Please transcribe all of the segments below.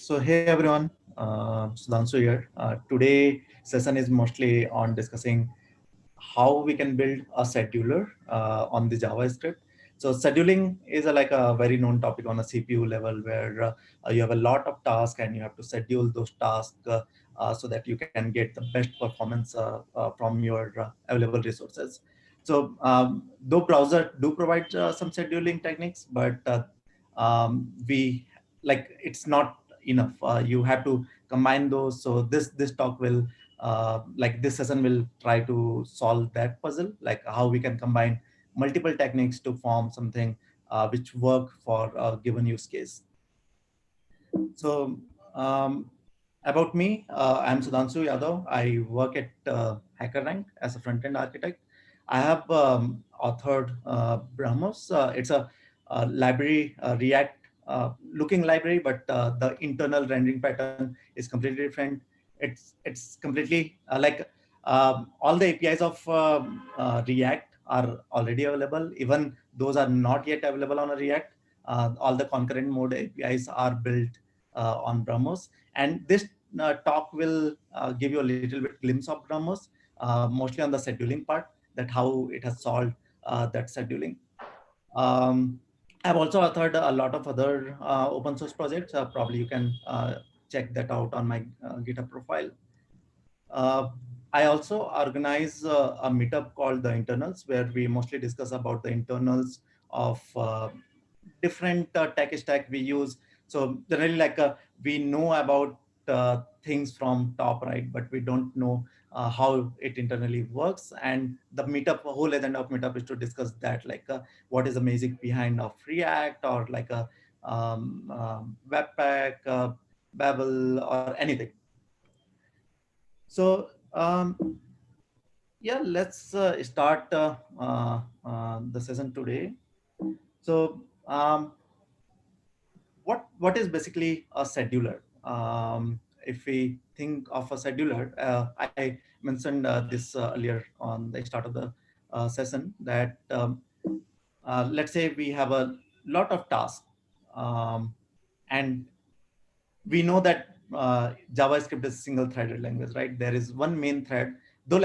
So hey everyone, Sudhanshu here. Today session is mostly on discussing how we can build a scheduler on the JavaScript. So scheduling is like a very known topic on a CPU level where you have a lot of tasks and you have to schedule those tasks so that you can get the best performance from your available resources. So though browser do provide some scheduling techniques, but we like it's not enough. You have to combine those. So this talk will like this session will try to solve that puzzle, like how we can combine multiple techniques to form something which work for a given use case. So um, about me, I'm Sudhanshu Yadav. I work at HackerRank as a front-end architect. I have authored Brahmos. It's a library, React looking library, but the internal rendering pattern is completely different. It's completely all the APIs of React are already available. Even those are not yet available on a React. All the concurrent mode APIs are built on Brahmos, and this talk will give you a little bit glimpse of Brahmos, mostly on the scheduling part, that how it has solved that scheduling. Um, I've also authored a lot of other open source projects. Probably you can check that out on my GitHub profile. Uh, I also organize a meetup called the Internals, where we mostly discuss about the internals of different tech stack we use. So generally, we know about things from top, right, but we don't know how it internally works. And the meetup, whole agenda of meetup is to discuss that, what is the magic behind of React, or like a Webpack, Babel, or anything. So yeah, let's start the session today. So what is basically a scheduler? If we think of a scheduler, I mentioned this earlier on the start of the session, that let's say we have a lot of tasks, um, and we know that JavaScript is single threaded language, right? There is one main thread, though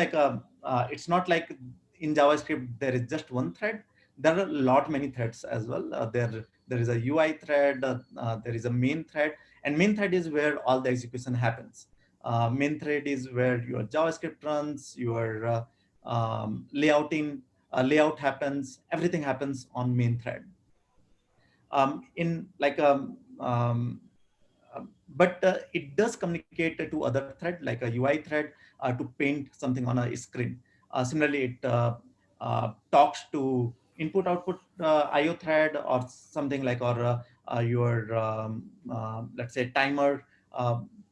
it's not like in JavaScript there is just one thread. There are a lot many threads as well. There is a UI thread, there is a main thread, and main thread is where all the execution happens. Main thread is where your JavaScript runs, your layout happens, everything happens on main thread. In like but it does communicate to other thread like a UI thread to paint something on a screen. Similarly, it talks to input output IO thread or something like, or your let's say timer.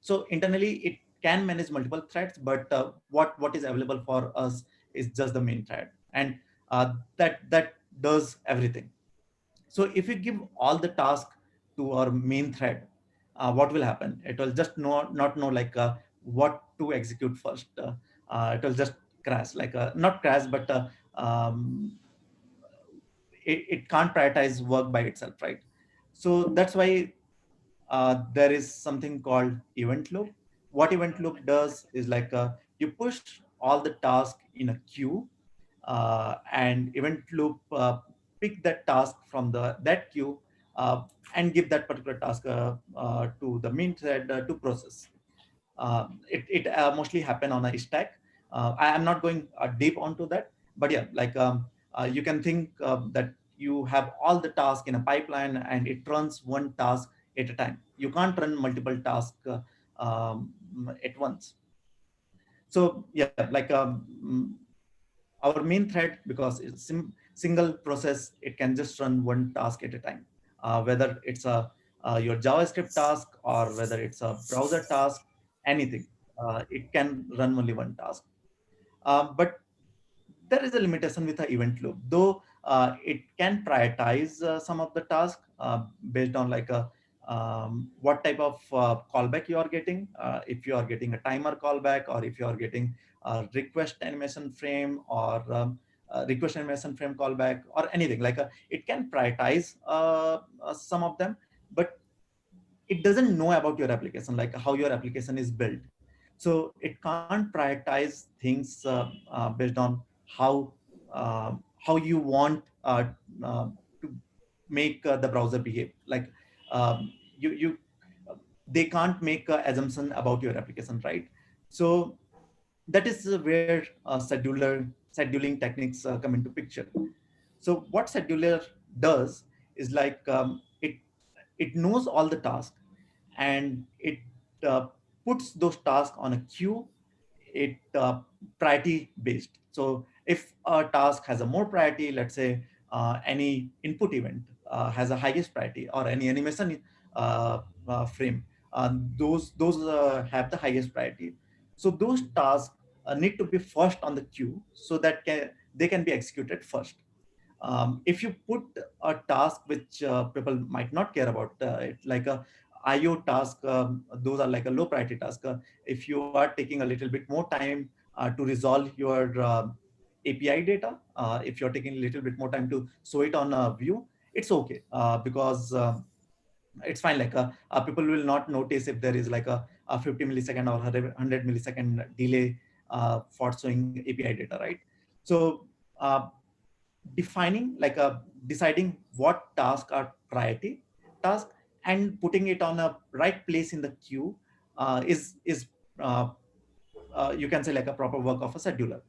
So internally it can manage multiple threads, but what is available for us is just the main thread, and that does everything. So if we give all the task to our main thread, what will happen? It will just not know what to execute first. It will just crash, not crash, but it can't prioritize work by itself, right? So that's why there is something called event loop. What event loop does is you push all the tasks in a queue, and event loop pick that task from that queue, uh, and give that particular task to the main thread to process. It mostly happen on a stack. I am not going deep onto that, but yeah, you can think that you have all the tasks in a pipeline and it runs one task at a time. You can't run multiple tasks at once. So yeah, our main thread, because it's single process, it can just run one task at a time, whether it's a your JavaScript task or whether it's a browser task, anything. It can run only one task. But there is a limitation with the event loop, though it can prioritize some of the tasks based on what type of callback you are getting. If you are getting a timer callback, or if you are getting a request animation frame, or request animation frame callback, or anything it can prioritize some of them. But it doesn't know about your application, like how your application is built. So it can't prioritize things based on how how you want to make the browser behave. Like you they can't make an assumption about your application, right? So that is where scheduling techniques come into picture. So what scheduler does is like it knows all the tasks, and it uh, puts those tasks on a queue. It priority based. So if a task has a more priority, let's say any input event has a highest priority, or any animation frame, those have the highest priority. So those tasks need to be first on the queue, so that they can be executed first. If you put a task which people might not care about, it like a IO task, those are like a low priority task. If you are taking a little bit more time to resolve your API data, if you're taking a little bit more time to show it on a view, it's okay, because it's fine. Like people will not notice if there is like a 50 millisecond or 100 millisecond delay for showing API data, right? So uh, defining like a deciding what tasks are priority task and putting it on a right place in the queue is uh, you can say like a proper work of a scheduler.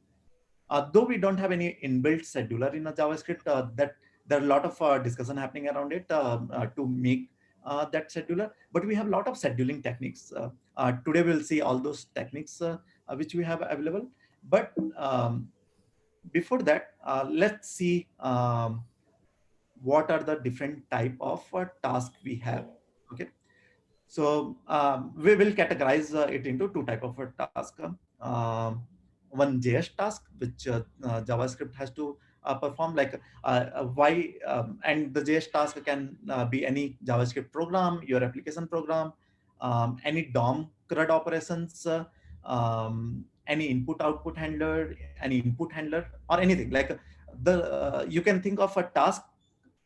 Though we don't have any inbuilt scheduler in a JavaScript, that there are a lot of discussion happening around it to make that scheduler, but we have a lot of scheduling techniques. Today we'll see all those techniques which we have available. But before that, let's see what are the different type of task we have. Okay, so we will categorize it into two type of a task. One JS task, which JavaScript has to perform, like why, and the JS task can be any JavaScript program, your application program, any DOM CRUD operations, any input output handler, any input handler, or anything. Like the you can think of a task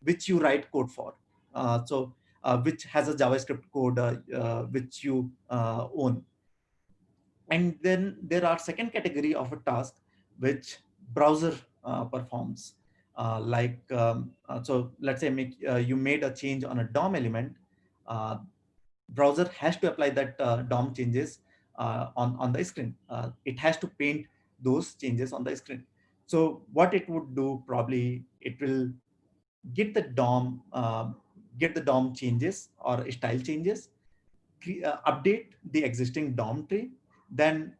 which you write code for. Which has a JavaScript code which you own. And then there are second category of a task which browser performs. So let's say you made a change on a DOM element. Uh, Browser has to apply that DOM changes on the screen. It has to paint those changes on the screen. So what it would do, probably it will get the DOM get the DOM changes or style changes, update the existing DOM tree, then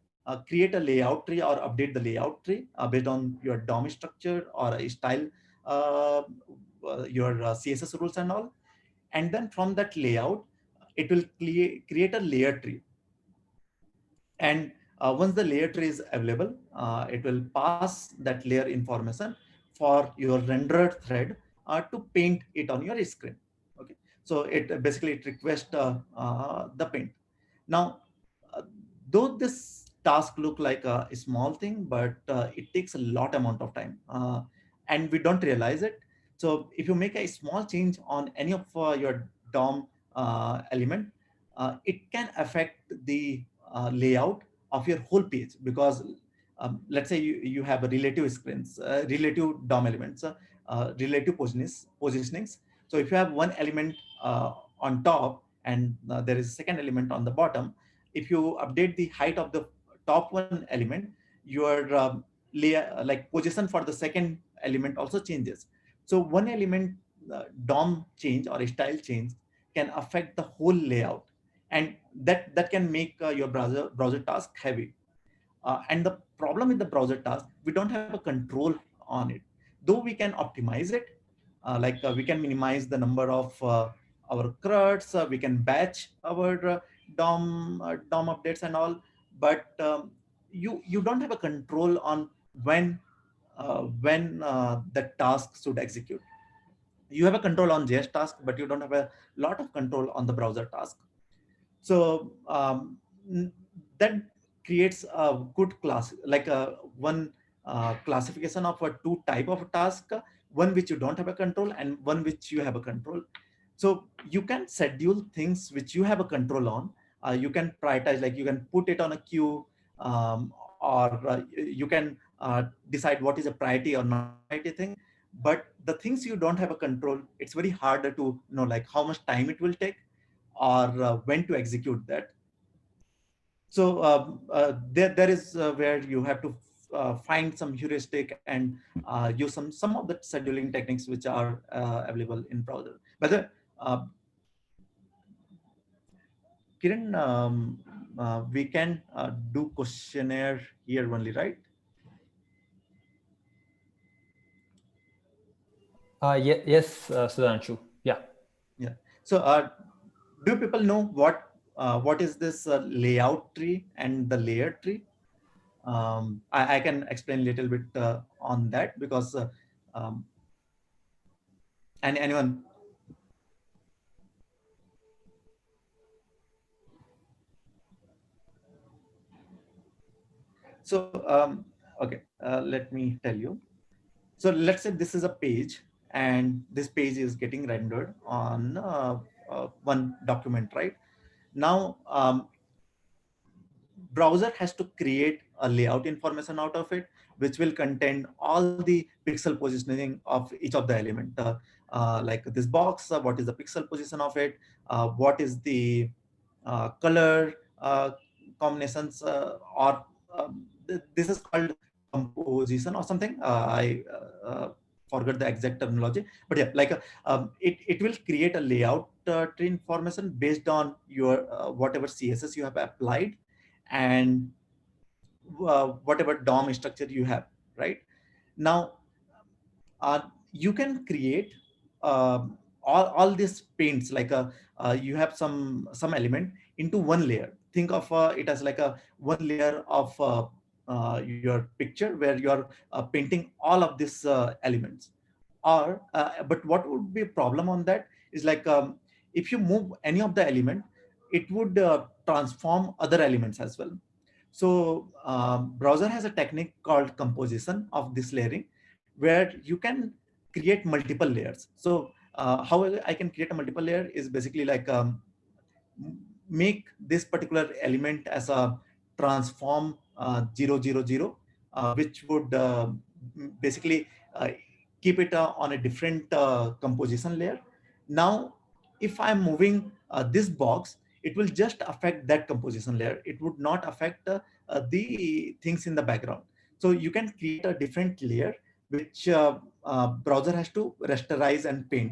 create a layout tree or update the layout tree based on your DOM structure or a style, uh, your CSS rules and all. And then from that layout, it will create a layer tree. And once the layer tree is available, it will pass that layer information for your rendered thread to paint it on your screen. Okay, so it basically it requests the paint. Now, uh, though this task look like a small thing, but it takes a lot amount of time, and we don't realize it. So if you make a small change on any of your DOM element, it can affect the layout of your whole page, because let's say you have a relative screens, relative DOM elements, relative positionings. So if you have one element on top, and there is a second element on the bottom, if you update the height of the top one element, your layer, like position for the second element also changes. So one element DOM change or style change can affect the whole layout, and that can make your browser task heavy. And the problem with the browser task, we don't have a control on it. Though we can optimize it, we can minimize the number of our CRUDs, we can batch our DOM updates and all, but you don't have a control on when the task should execute. You have a control on JS task, but you don't have a lot of control on the browser task. So that creates a good class, like a one classification of a two type of task, one which you don't have a control and one which you have a control. So you can schedule things which you have a control on. You can prioritize, like you can put it on a queue, or you can decide what is a priority or not priority thing. But the things you don't have a control, it's very hard to know like how much time it will take, or when to execute that. So there is where you have to find some heuristic and use some of the scheduling techniques which are available in browser. But Kiran, we can do questionnaire here only, right? Yes, Sudhanshu. Yeah. Yeah. So do people know what is this layout tree and the layer tree? I can explain a little bit on that, because um, anyone. So okay, let me tell you. So let's say this is a page, and this page is getting rendered on one document, right? Now browser has to create a layout information out of it, which will contain all the pixel positioning of each of the element, like this box, what is the pixel position of it, what is the color combinations, or this is called composition or something. I forgot the exact terminology, but yeah, like it will create a layout tree information based on your whatever CSS you have applied, and whatever DOM structure you have, right? Now you can create all these paints, like you have some element into one layer. Think of it as like a one layer of your picture, where you are painting all of these elements. Or but what would be a problem on that is like, if you move any of the element, it would transform other elements as well. So browser has a technique called composition of this layering, where you can create multiple layers. So how I can create a multiple layer is basically like, make this particular element as a transform 000, which would basically keep it on a different composition layer. Now if I'm moving this box, it will just affect that composition layer. It would not affect the things in the background. So you can create a different layer, which browser has to rasterize and paint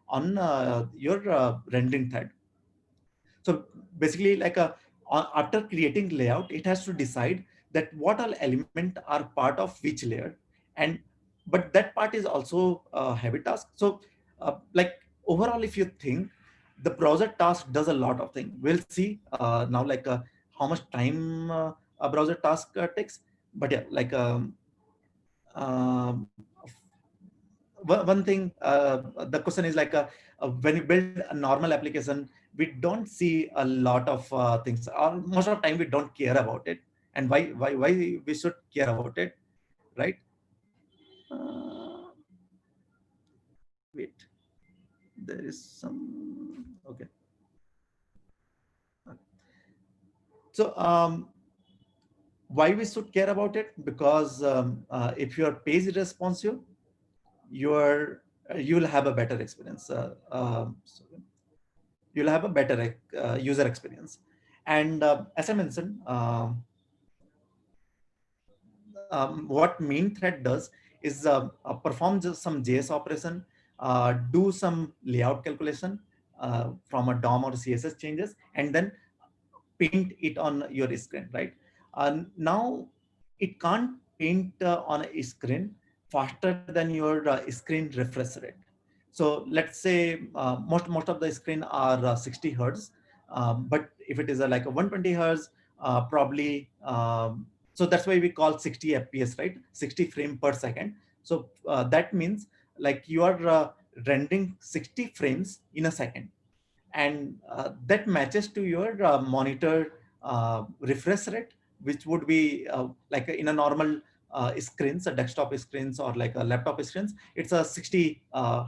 on your rendering thread. So basically, like after creating layout, it has to decide that what all element are part of which layer, and but that part is also a heavy task. So like overall, if you think, the browser task does a lot of things. We'll see now, like how much time a browser task takes. But yeah, like um, one thing, the question is like, when you build a normal application, we don't see a lot of things, or most of the time we don't care about it. And why we should care about it, right? uh, Wait, there is some. Okay. So why we should care about it? Because if your page is responsive, your you will have a better experience. You'll have a better user experience. And as I mentioned, what main thread does is perform just some JS operation, do some layout calculation from a DOM or CSS changes, and then paint it on your screen, right? Now it can't paint on a screen faster than your screen refresh rate. So let's say most of the screen are 60 hertz, but if it is like a 120 hertz, probably, so that's why we call 60 fps, right? 60 frame per second. So that means like you are rendering 60 frames in a second, and that matches to your monitor refresh rate, which would be like in a normal screens, a desktop screens or like a laptop screens, it's a 60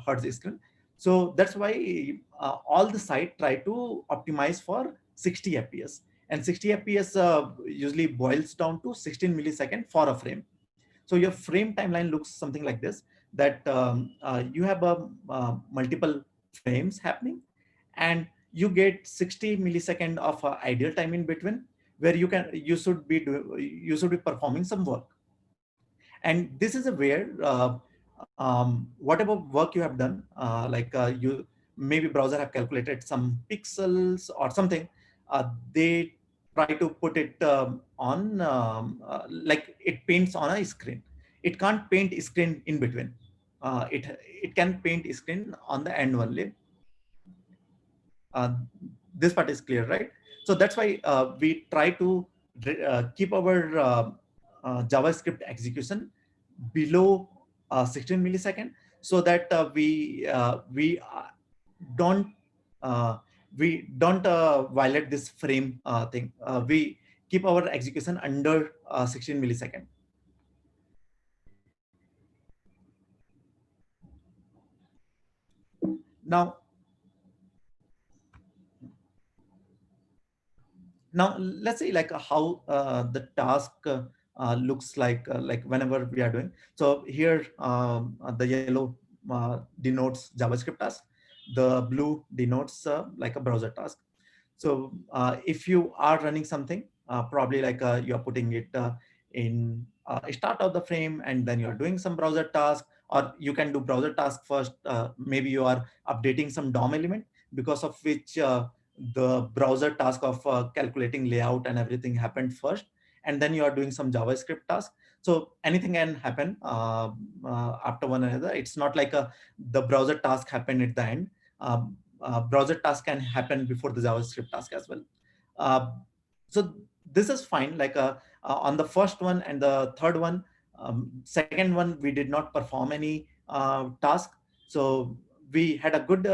hertz screen. So that's why all the site try to optimize for 60 fps, and 60 fps usually boils down to 16 millisecond for a frame. So your frame timeline looks something like this, that you have multiple frames happening, and you get 60 millisecond of ideal time in between, where you should be performing some work. And this is a where whatever work you have done, you maybe browser have calculated some pixels or something, they try to put it on like it paints on a screen. It can't paint a screen in between. It can paint a screen on the end only. uh, this part is clear, right? So that's why we try to keep our JavaScript execution below 16 millisecond, so that don't uh, we don't violate this frame thing. We keep our execution under 16 millisecond. Now, let's say like how the task looks like whenever we are doing. So here the yellow denotes JavaScript task, the blue denotes like a browser task. So if you are running something, probably like you're putting it in start of the frame, and then you're doing some browser task, or you can do browser task first. Maybe you are updating some DOM element, because of which the browser task of calculating layout and everything happened first, and then you are doing some JavaScript task. So anything can happen after one another. It's not like the browser task happened at the end. Browser task can happen before the JavaScript task as well. Uh, so this is fine. Like on the first one and the third one, second one we did not perform any task. So we had a good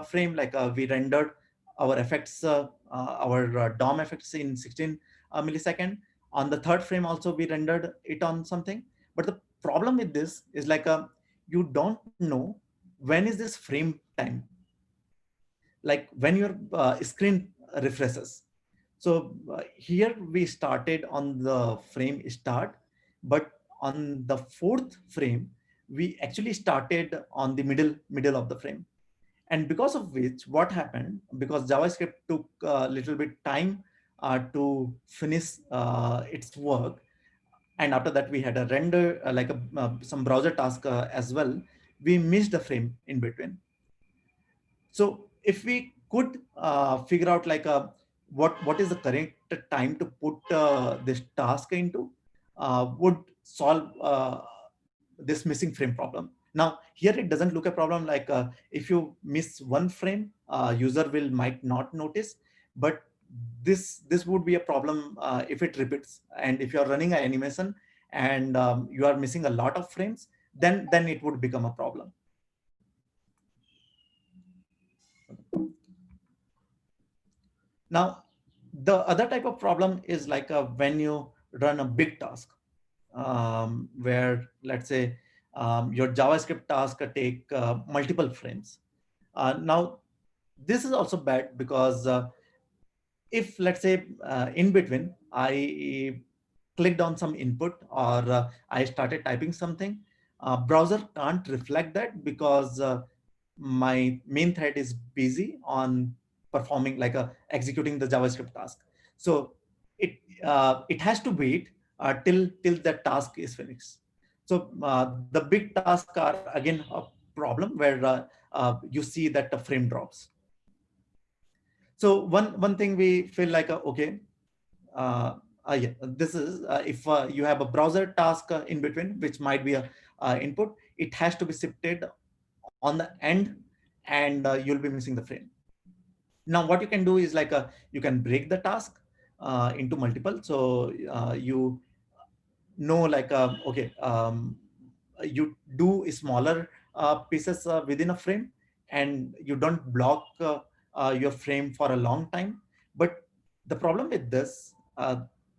frame. Like we rendered our effects, our DOM effects in 16 millisecond. On the third frame also we rendered it on something. But the problem with this is like you don't know when is this frame time, like when your screen refreshes. So here we started on the frame start, but on the fourth frame, we actually started on the middle of the frame. And because of which, what happened, because JavaScript took a little bit time to finish its work, and after that we had a render some browser task as well, we missed the frame in between. So if we could figure out like what is the correct time to put this task into, would solve this missing frame problem. Now here it doesn't look a problem, like if you miss one frame, user will might not notice, but this would be a problem if it repeats. And if you are running an animation and you are missing a lot of frames, then it would become a problem. Now, the other type of problem is like when you run a big task, where let's say your JavaScript task take multiple frames. Now, this is also bad, because if let's say in between I clicked on some input, or I started typing something, browser can't reflect that, because my main thread is busy on performing like executing the JavaScript task. So it has to wait till the task is finished. So the big tasks are again a problem, where you see that the frame drops. So one thing we feel like okay, yeah, this is if you have a browser task in between, which might be a input, it has to be shifted on the end, and you'll be missing the frame. Now what you can do is like you can break the task into multiple. So you know like okay, you do smaller pieces within a frame, and you don't block your frame for a long time. But the problem with this,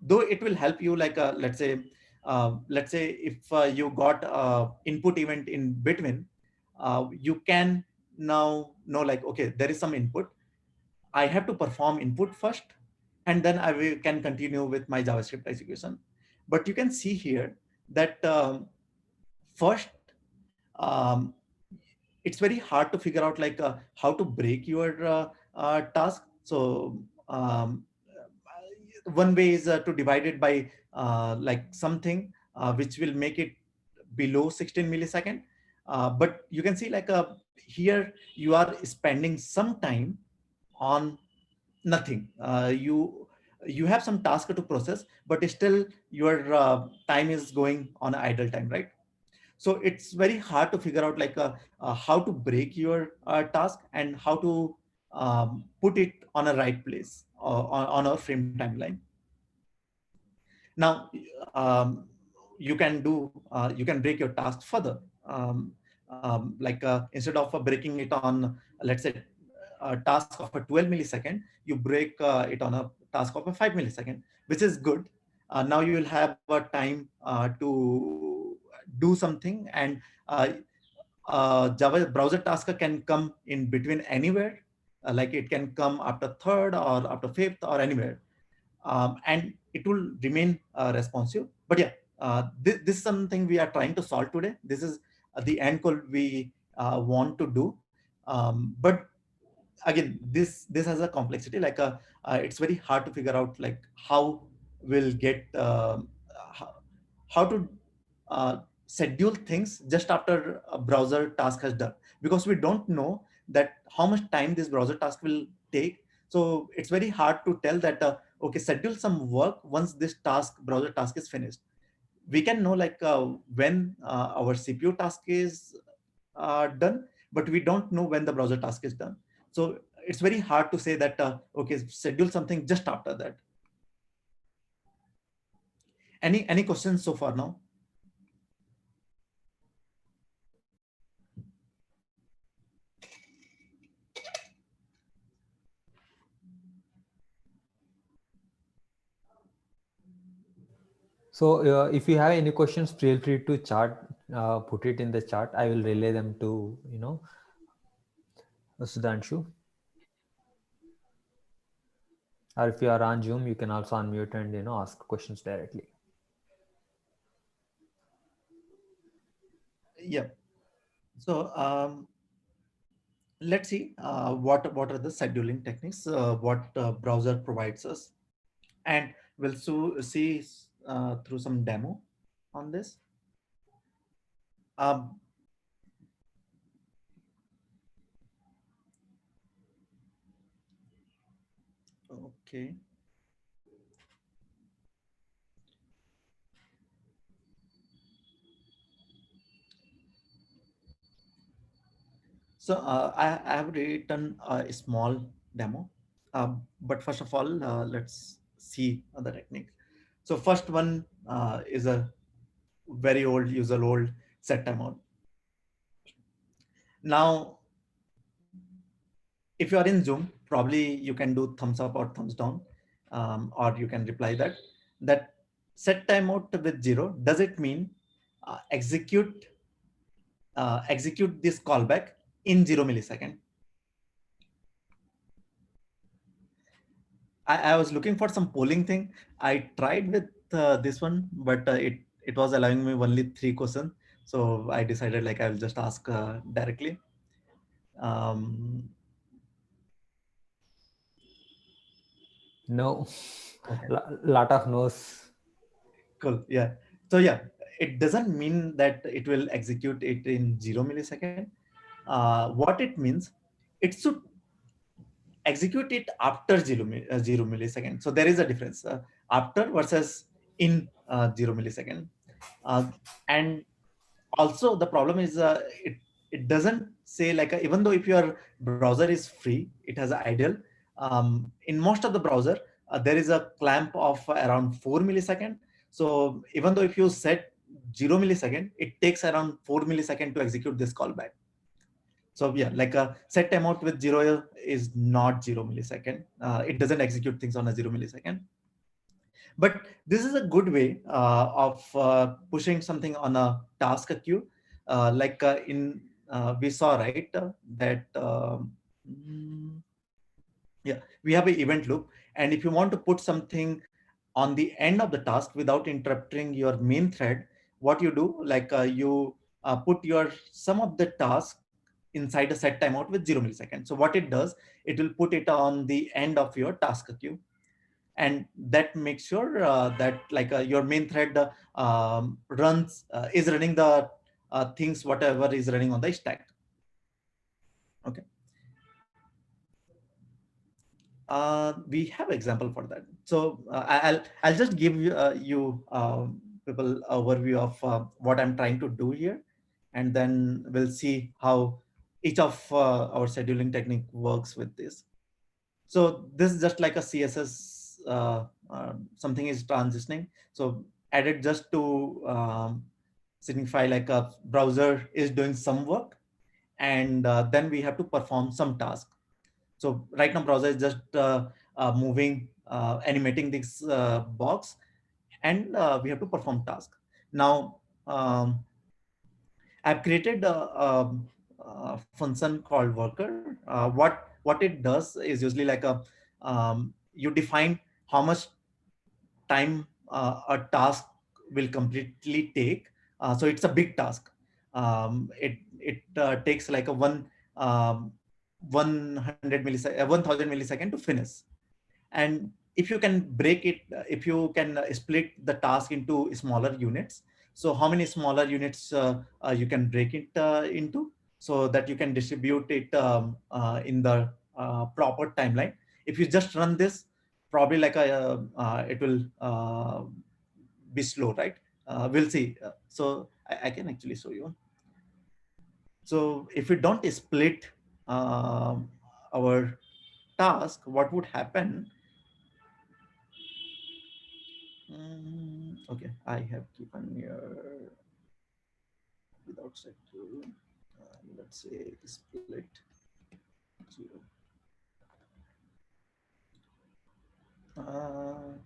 though it will help you, like let's say if you got input event in between, you can now know like, okay, there is some input. I have to perform input first, and then can continue with my JavaScript execution. But you can see here that first, um, it's very hard to figure out like how to break your task. So one way is to divide it by like something which will make it below 16 millisecond. But you can see like here you are spending some time on nothing. You have some task to process, but still your time is going on idle time, right? So it's very hard to figure out like how to break your task and how to put it on a right place on our frame timeline. Now you can break your task further, like instead of breaking it on, let's say, a task of a 12 millisecond, you break it on a task of a 5 millisecond, which is good. Now you will have a time to do something, and Java browser task can come in between anywhere. Like it can come after third or after fifth or anywhere, and it will remain responsive. But yeah, this is something we are trying to solve today. This is the end goal we want to do. But again, this has a complexity. Like it's very hard to figure out like how we'll get how to uh, schedule things just after a browser task has done, because we don't know that how much time this browser task will take. So it's very hard to tell that okay, schedule some work once this browser task is finished. We can know like when our CPU task is done, but we don't know when the browser task is done. So it's very hard to say that okay, schedule something just after that. Any questions so far now? So if you have any questions, feel free to put it in the chat. I will relay them to, Sudhanshu. Or if you are on Zoom, you can also unmute and, ask questions directly. Yeah. So let's see what are the scheduling techniques what browser provides us, and we'll see through some demo on this. Um, okay. So I have written a small demo, but first of all, let's see the technique. So first one is a very old, usual old set timeout. Now, if you are in Zoom, probably you can do thumbs up or thumbs down, or you can reply that set timeout with 0. Does it mean execute this callback in 0 millisecond? I was looking for some polling thing. I tried with this one, but it was allowing me only 3 questions. So I decided like I will just ask directly. No, Okay. lot of no's. Cool. Yeah. So yeah, it doesn't mean that it will execute it in 0 millisecond. What it means, it should execute it after 0 millisecond. So there is a difference after versus in 0 millisecond. And also the problem is it doesn't say like even though if your browser is free, it has idle. In most of the browser, there is a clamp of around 4 millisecond. So even though if you set 0 millisecond, it takes around 4 millisecond to execute this callback. So yeah, like a set timeout with 0 is not 0 millisecond. It doesn't execute things on a 0 millisecond. But this is a good way of pushing something on a task queue. Like in we saw, right, that mm, yeah, we have an event loop. And if you want to put something on the end of the task without interrupting your main thread, what you do, like you put your some of the task inside a set timeout with 0 milliseconds. So what it does, it will put it on the end of your task queue, and that makes sure that like your main thread runs is running the things whatever is running on the stack. Okay. We have example for that. So I'll just give you people overview of what I'm trying to do here, and then we'll see how each of our scheduling technique works with this. So this is just like a CSS, something is transitioning. So added just to signify like a browser is doing some work, and then we have to perform some task. So right now browser is just moving, animating this box, and we have to perform task. Now I've created a function called worker. What it does is usually like a you define how much time a task will completely take. So it's a big task. It takes like a 1000 millisecond to finish. And if you can break it, if you can split the task into smaller units, so how many smaller units you can break it into, so that you can distribute it in the proper timeline. If you just run this, probably like it will be slow, right? We'll see. So I can actually show you. So if we don't split our task, what would happen? Okay, I have given here without set to, let's say split 0. Uh,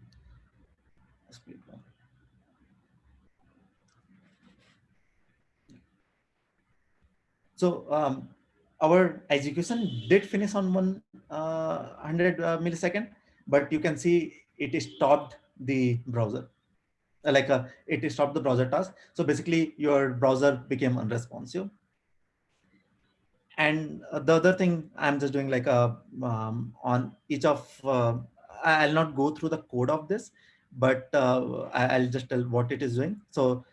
Split 1. So our execution did finish on 100 millisecond, but you can see it stopped the browser. It stopped the browser task. So basically, your browser became unresponsive. And the other thing I'm just doing like a on each of I'll not go through the code of this, but I'll just tell what it is doing. So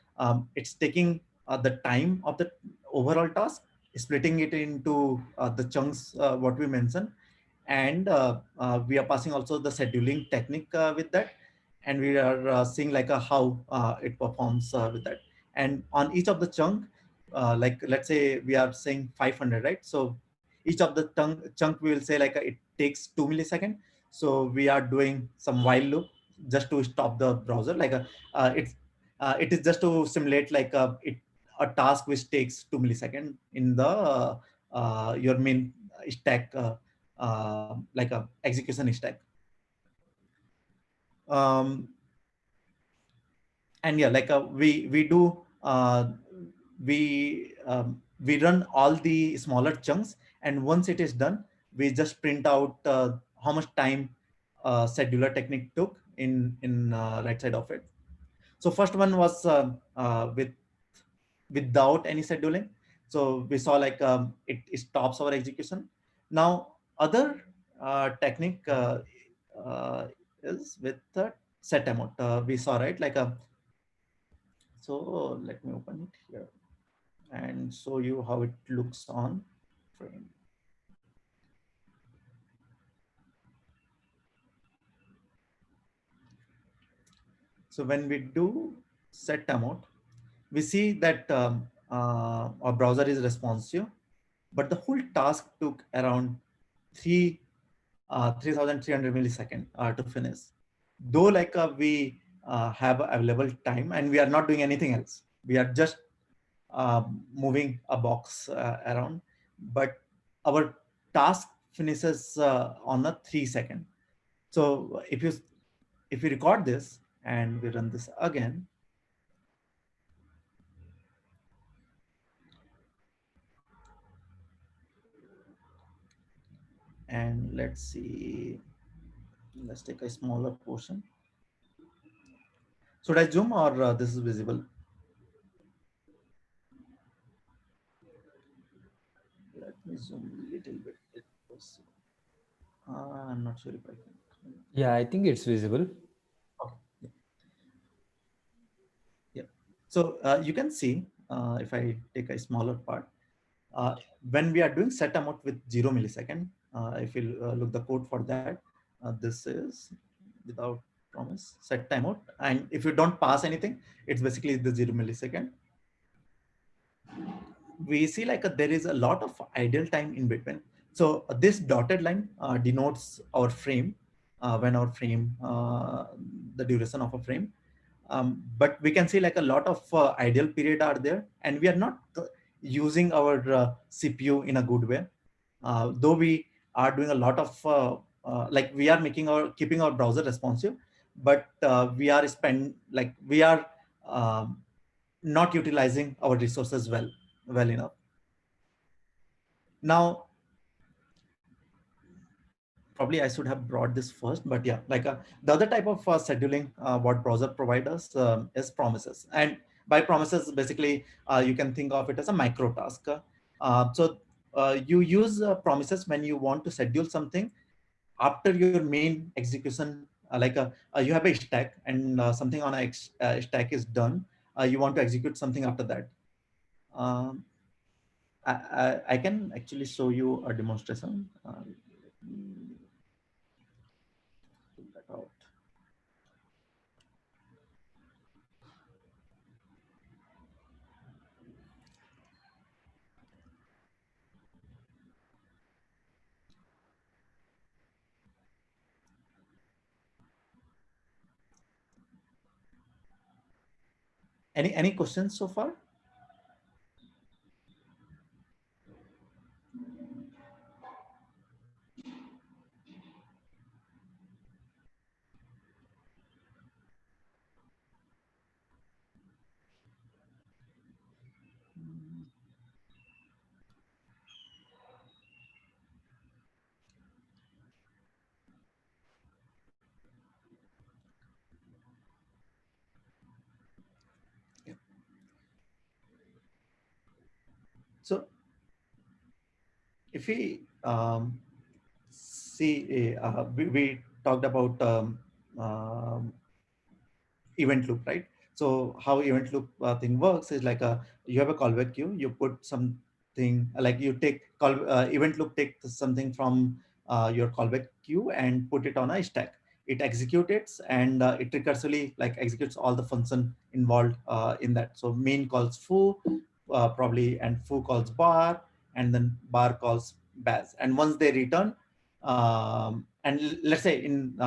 it's taking the time of the overall task, splitting it into the chunks what we mentioned, and we are passing also the scheduling technique with that, and we are seeing like how it performs with that. And on each of the chunk, like let's say we are saying 500, right? So each of the chunk we will say like it takes 2 milliseconds. So we are doing some while loop just to stop the browser, like it is just to simulate like a task which takes 2 milliseconds in the your main stack, like a execution stack. um, and yeah, like we do we run all the smaller chunks, and once it is done, we just print out how much time scheduler technique took in right side of it. So first one was without any scheduling. So we saw like it stops our execution. Now other technique uh, is with the set amount. We saw, right, like so let me open it here and show you how it looks on frame. So when we do set amount, we see that our browser is responsive, but the whole task took around 3,300 milliseconds to finish. Though like we have available time and we are not doing anything else, we are just moving a box around, but our task finishes on a 3 second. So if you record this and we run this again, And let's see, let's take a smaller portion. Should I zoom or this is visible? Let me zoom a little bit. It was, I'm not sure if I can. Yeah, I think it's visible. Okay. Yeah. Yeah. So you can see if I take a smaller part, uh, when we are doing set amount with 0 millisecond, if you look the code for that, this is without promise set timeout. And if you don't pass anything, it's basically the 0 millisecond. We see like there is a lot of idle time in between. So this dotted line denotes our frame, when our frame, the duration of a frame. But we can see like a lot of idle period are there, and we are not using our CPU in a good way. Though we are doing a lot of like we are making our keeping our browser responsive, but we are um, not utilizing our resources well enough. Now, probably I should have brought this first, but yeah, like the other type of scheduling what browser provides us is promises. And by promises, basically, you can think of it as a micro task. You use promises when you want to schedule something after your main execution. You have a stack, and something on a stack is done. You want to execute something after that. Um, I can actually show you a demonstration. Let me pull that out. Any questions so far? Yeah. So if we see, we talked about event loop, right? So how event loop thing works is like you have a callback queue. You put something like you take event loop take something from your callback queue and put it on a stack. It executes it, and it recursively like executes all the function involved in that. So main calls foo, probably, and foo calls bar, and then bar calls baz. And once they return, and let's say in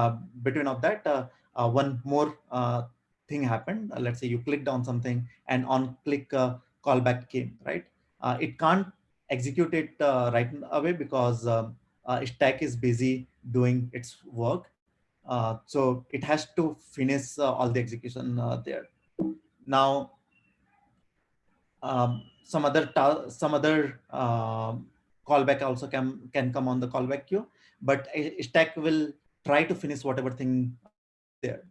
between of that, one more thing happened. Let's say you clicked on something, and on click callback came, right? It can't execute it right away because stack is busy doing its work. So it has to finish all the execution there. Now, some other callback also can come on the callback queue, but a stack will try to finish whatever thing is there.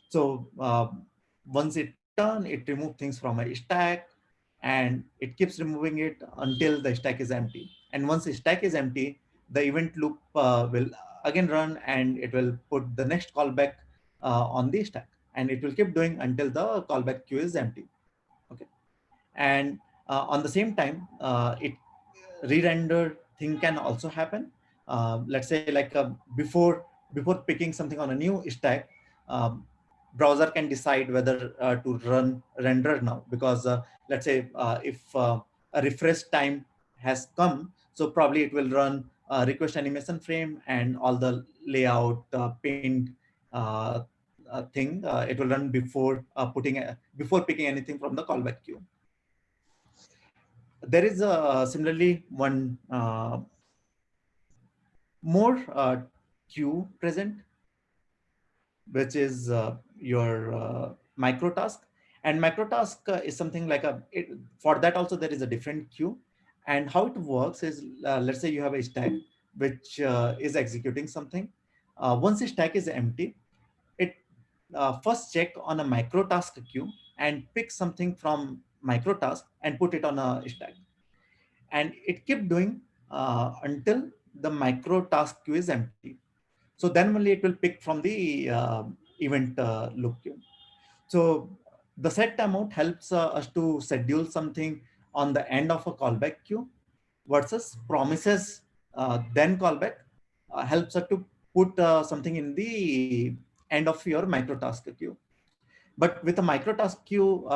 So once it done, it remove things from a stack, and it keeps removing it until the stack is empty. And once the stack is empty, the event loop will again run, and it will put the next callback on the stack, and it will keep doing until the callback queue is empty. Okay. And on the same time, it re-render thing can also happen. Let's say like before picking something on a new stack, um, browser can decide whether to run render now, because let's say if a refresh time has come, so probably it will run request animation frame and all the layout paint uh, thing. It will run before picking anything from the callback queue. There is similarly one more queue present, which is your micro task. And micro task is something like for that also there is a different queue. And how it works is, let's say you have a stack. which is executing something. Once the stack is empty, it first check on a micro task queue and pick something from micro task and put it on a stack. And it keep doing until the micro task queue is empty. So then only it will pick from the event loop queue. So the set timeout helps us to schedule something on the end of a callback queue versus promises then callback helps us to put something in the end of your microtask queue. But with a microtask queue,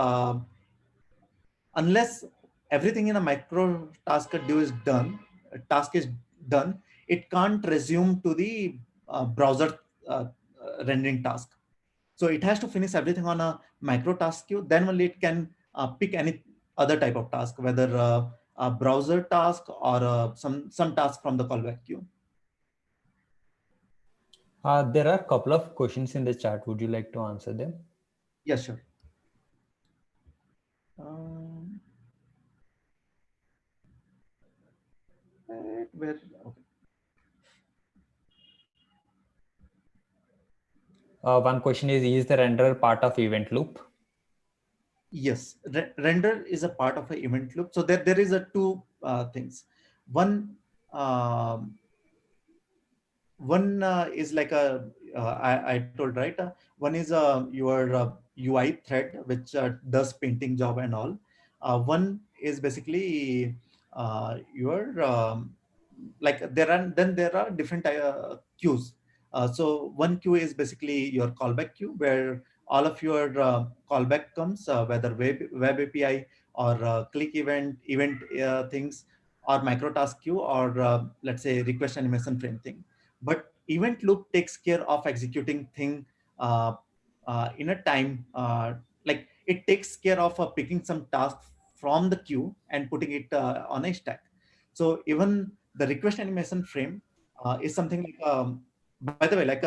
unless everything in a microtask queue is done, task is done, it can't resume to the browser rendering task. So it has to finish everything on a micro task queue. Then only it can pick any other type of task, whether a browser task or some task from the callback queue. There are a couple of questions in the chat. Would you like to answer them? Yeah, sure. Um, where? Okay. One question is the renderer part of event loop? Yes, render is a part of an event loop. So there is a two things. One um, one is like a I told right. One is your UI thread which does painting job and all. One is basically your like there are different queues. So one queue is basically your callback queue where all of your callback comes, whether web API or click event things, or micro task queue, or let's say request animation frame thing. But event loop takes care of executing thing uh, in a time, like it takes care of picking some task from the queue and putting it on a stack. So even the request animation frame is something like by the way, like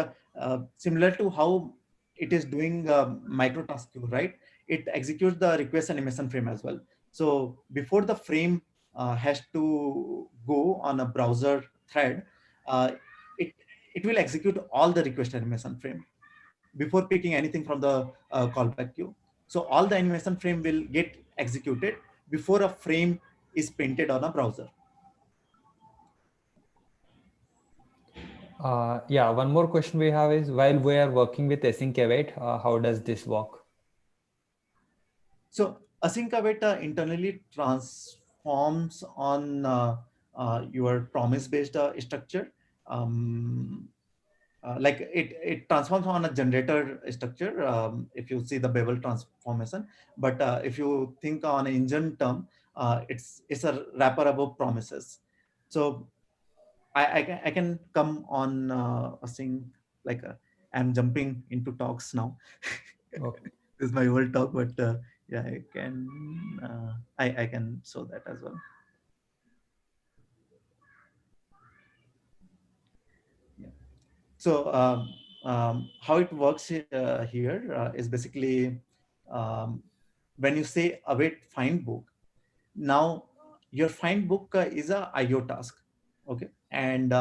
similar to how it is doing micro task queue, right? It executes the request animation frame as well. So before the frame has to go on a browser thread, uh, it it will execute all the request animation frame before picking anything from the callback queue. So all the animation frame will get executed before a frame is painted on a browser. Yeah, one more question we have is, while we are working with async await, how does this work? So async await internally transforms on your promise-based structure. Um, like it transforms on a generator structure, if you see the Bevel transformation. But if you think on an engine term, it's a wrapper above promises. So I can come on async, like I'm jumping into talks now. Okay. This is my old talk, but yeah, I can I can show that as well. Yeah. So how it works here is basically um, when you say await find book, now your find book is a IO task, okay, and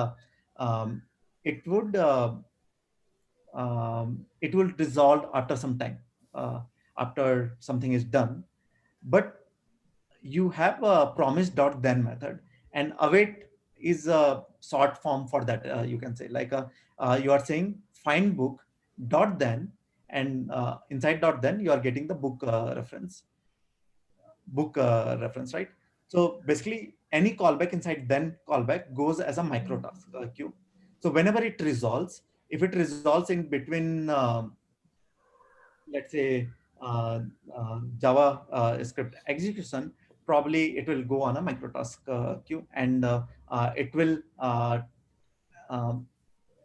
um, it would it will resolve after some time, after something is done. But you have a promise dot then method, and await is a short form for that. You can say like you are saying find book dot then, and inside dot then you are getting the book reference, right? So basically any callback inside then callback goes as a micro task queue. So whenever it resolves, if it resolves in between let's say Java script execution, probably it will go on a microtask queue, and um,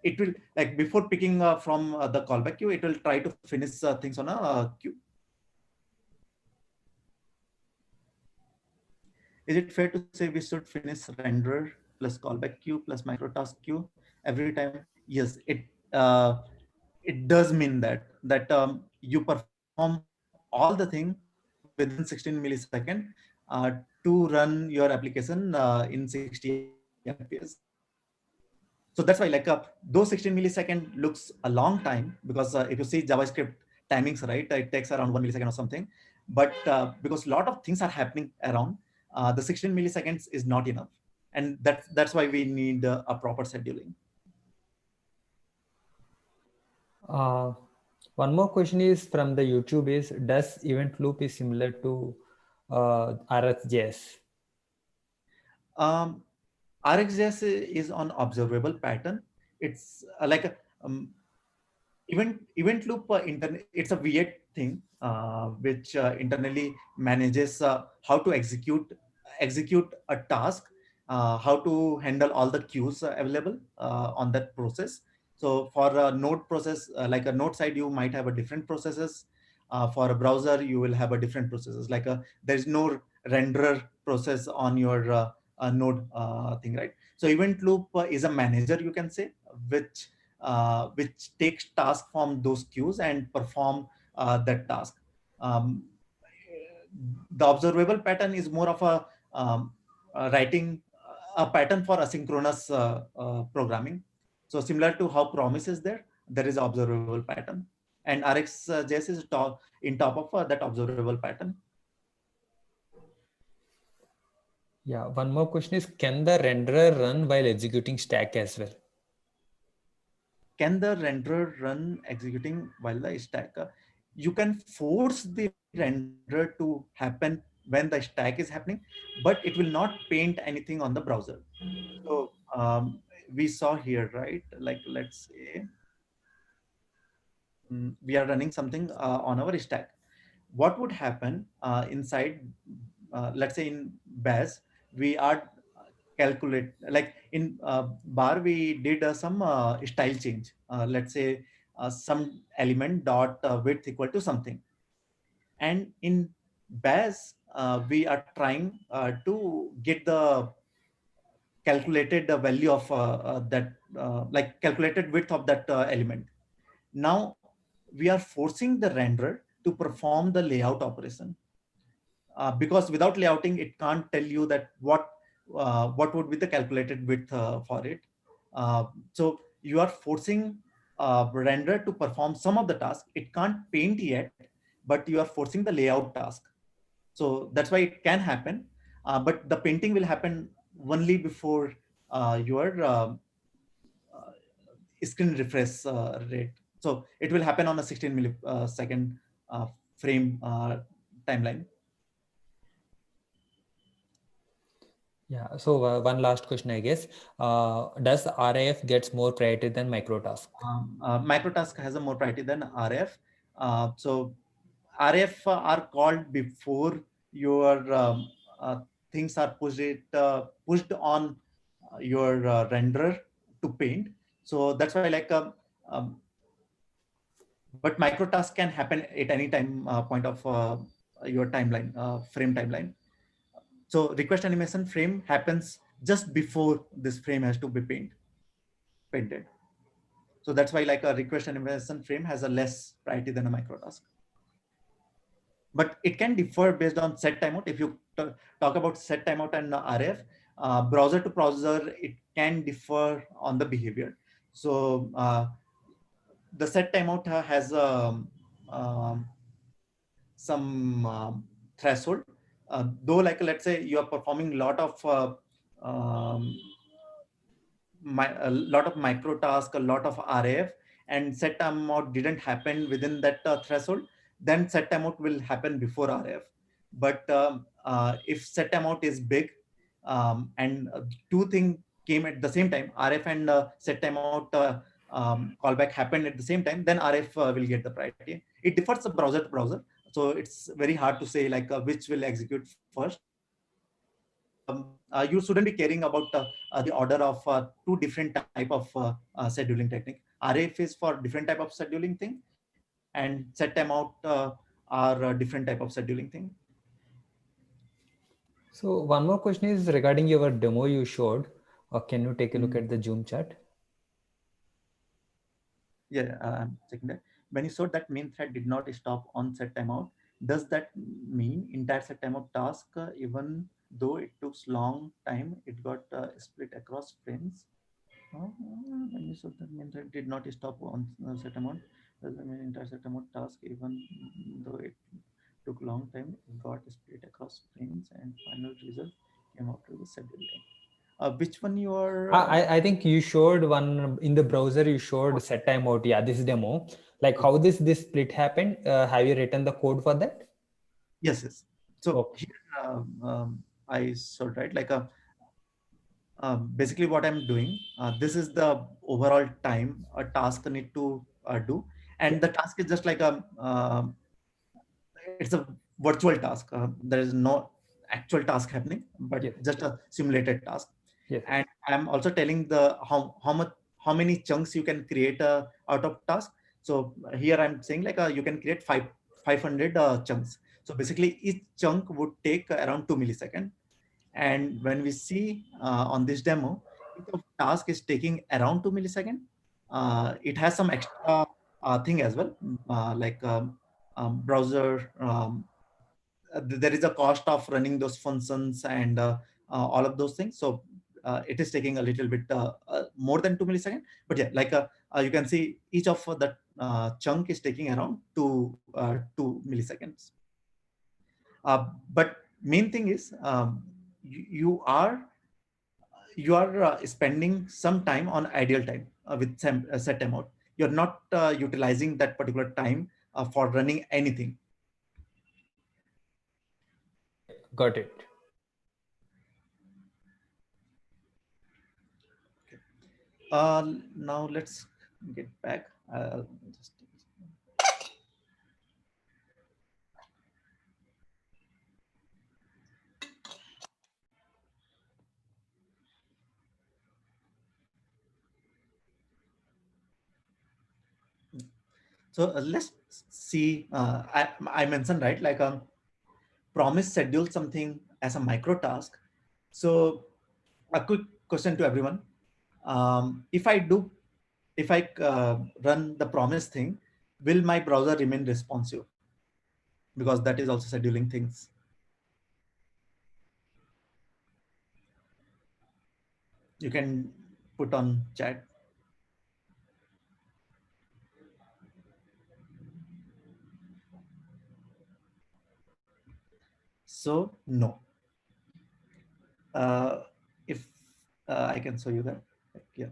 it will, like before picking from the callback queue, it will try to finish things on a queue. Is it fair to say we should finish renderer plus callback queue plus microtask queue every time? Yes, it does mean that you perform all the thing within 16 millisecond to run your application in 60 fps. So that's why like those 16 millisecond looks a long time, because if you see JavaScript timings, right, it takes around 1 millisecond or something. But because a lot of things are happening around, the 16 milliseconds is not enough. And that's why we need a proper scheduling. One more question is from the YouTube is, does event loop is similar to RxJS? Um, RxJS is on observable pattern. It's like a event loop it's a weird thing which internally manages how to execute a task, how to handle all the queues available on that process. So for a node process, like a node side, you might have a different processes. For a browser, you will have a different processes. Like there's no renderer process on your node thing, right? So event loop is a manager, you can say, which takes task from those queues and perform that task. Um, the observable pattern is more of a writing a pattern for asynchronous programming. So similar to how promise is there, there is observable pattern, and RxJS is in top of that observable pattern. Yeah, one more question is, can the renderer run while executing stack as well? Can the renderer run executing while the stack? You can force the renderer to happen when the stack is happening, but it will not paint anything on the browser. So we saw here, right? Like let's say we are running something on our stack. What would happen inside, let's say in Bash, we are calculate, like in bar we did some style change. Let's say some element dot width equal to something, and in Bash we are trying to get the calculated value of that like calculated width of that element. Now we are forcing the renderer to perform the layout operation, because without layouting it can't tell you that what would be the calculated width for it. So you are forcing render to perform some of the task. It can't paint yet, but you are forcing the layout task. So that's why it can happen, but the painting will happen only before your screen refresh rate. So it will happen on a 16 millisecond frame timeline. Yeah, so one last question, I guess. Does RAF gets more priority than microtask? Microtask has a more priority than RF. So RF are called before your things are pushed on your renderer to paint. So that's why like um, but microtask can happen at any time point of your timeline, frame timeline. So request animation frame happens just before this frame has to be painted. So that's why like a request animation frame has a less priority than a microtask. But it can differ based on set timeout. If you talk about set timeout and RF, browser to browser, it can differ on the behavior. So the set timeout has some threshold. Though, like let's say you are performing a lot of a lot of micro task, a lot of RAF, and set timeout didn't happen within that threshold, then set timeout will happen before RAF. But if set timeout is big, and two things came at the same time, RF and set timeout callback happened at the same time, then RF will get the priority. It differs from browser to browser, so it's very hard to say like which will execute first. But you shouldn't be caring about the order of two different type of scheduling technique. RF is for different type of scheduling thing, and set timeout are a different type of scheduling thing. So one more question is regarding your demo you showed. Can you take a look at the Zoom chat? Yeah, I'm checking that. When you showed that main thread did not stop on set timeout, does that mean entire set timeout task, even though it took long time, it got split across frames? When you said that means I did not stop on set amount. Doesn't mean entire set amount task, even though it took long time, it got split across sprints and final result came after the schedule time. Which one you are? I think you showed one in the browser. You showed set timeout. Yeah, this demo. Like how this split happened. Have you written the code for that? Yes, yes. So Okay. here I saw, right, like basically what I'm doing. This is the overall time a task need to do, Yeah. and the task is just like a it's a virtual task. There is no actual task happening, but Yes. just a simulated task. Yes. And I'm also telling the how many chunks you can create out of task. So here I'm saying like you can create 500 chunks. So basically each chunk would take around 2 milliseconds. And when we see on this demo, each of task is taking around 2 milliseconds. It has some extra thing as well, like browser. There is a cost of running those functions and all of those things. So it is taking a little bit more than 2 milliseconds. But yeah, like you can see each of the chunk is taking around 2 milliseconds. But main thing is you are spending some time on ideal time with some set amount. You're not utilizing that particular time for running anything. Yeah. Got it. Now let's get back. Just so let's see. I mentioned, right, like promise schedule something as a micro task. So a quick question to everyone: if I do, if I run the promise thing, will my browser remain responsive? Because that is also scheduling things. You can put on chat. So no. If I can show you that, yeah.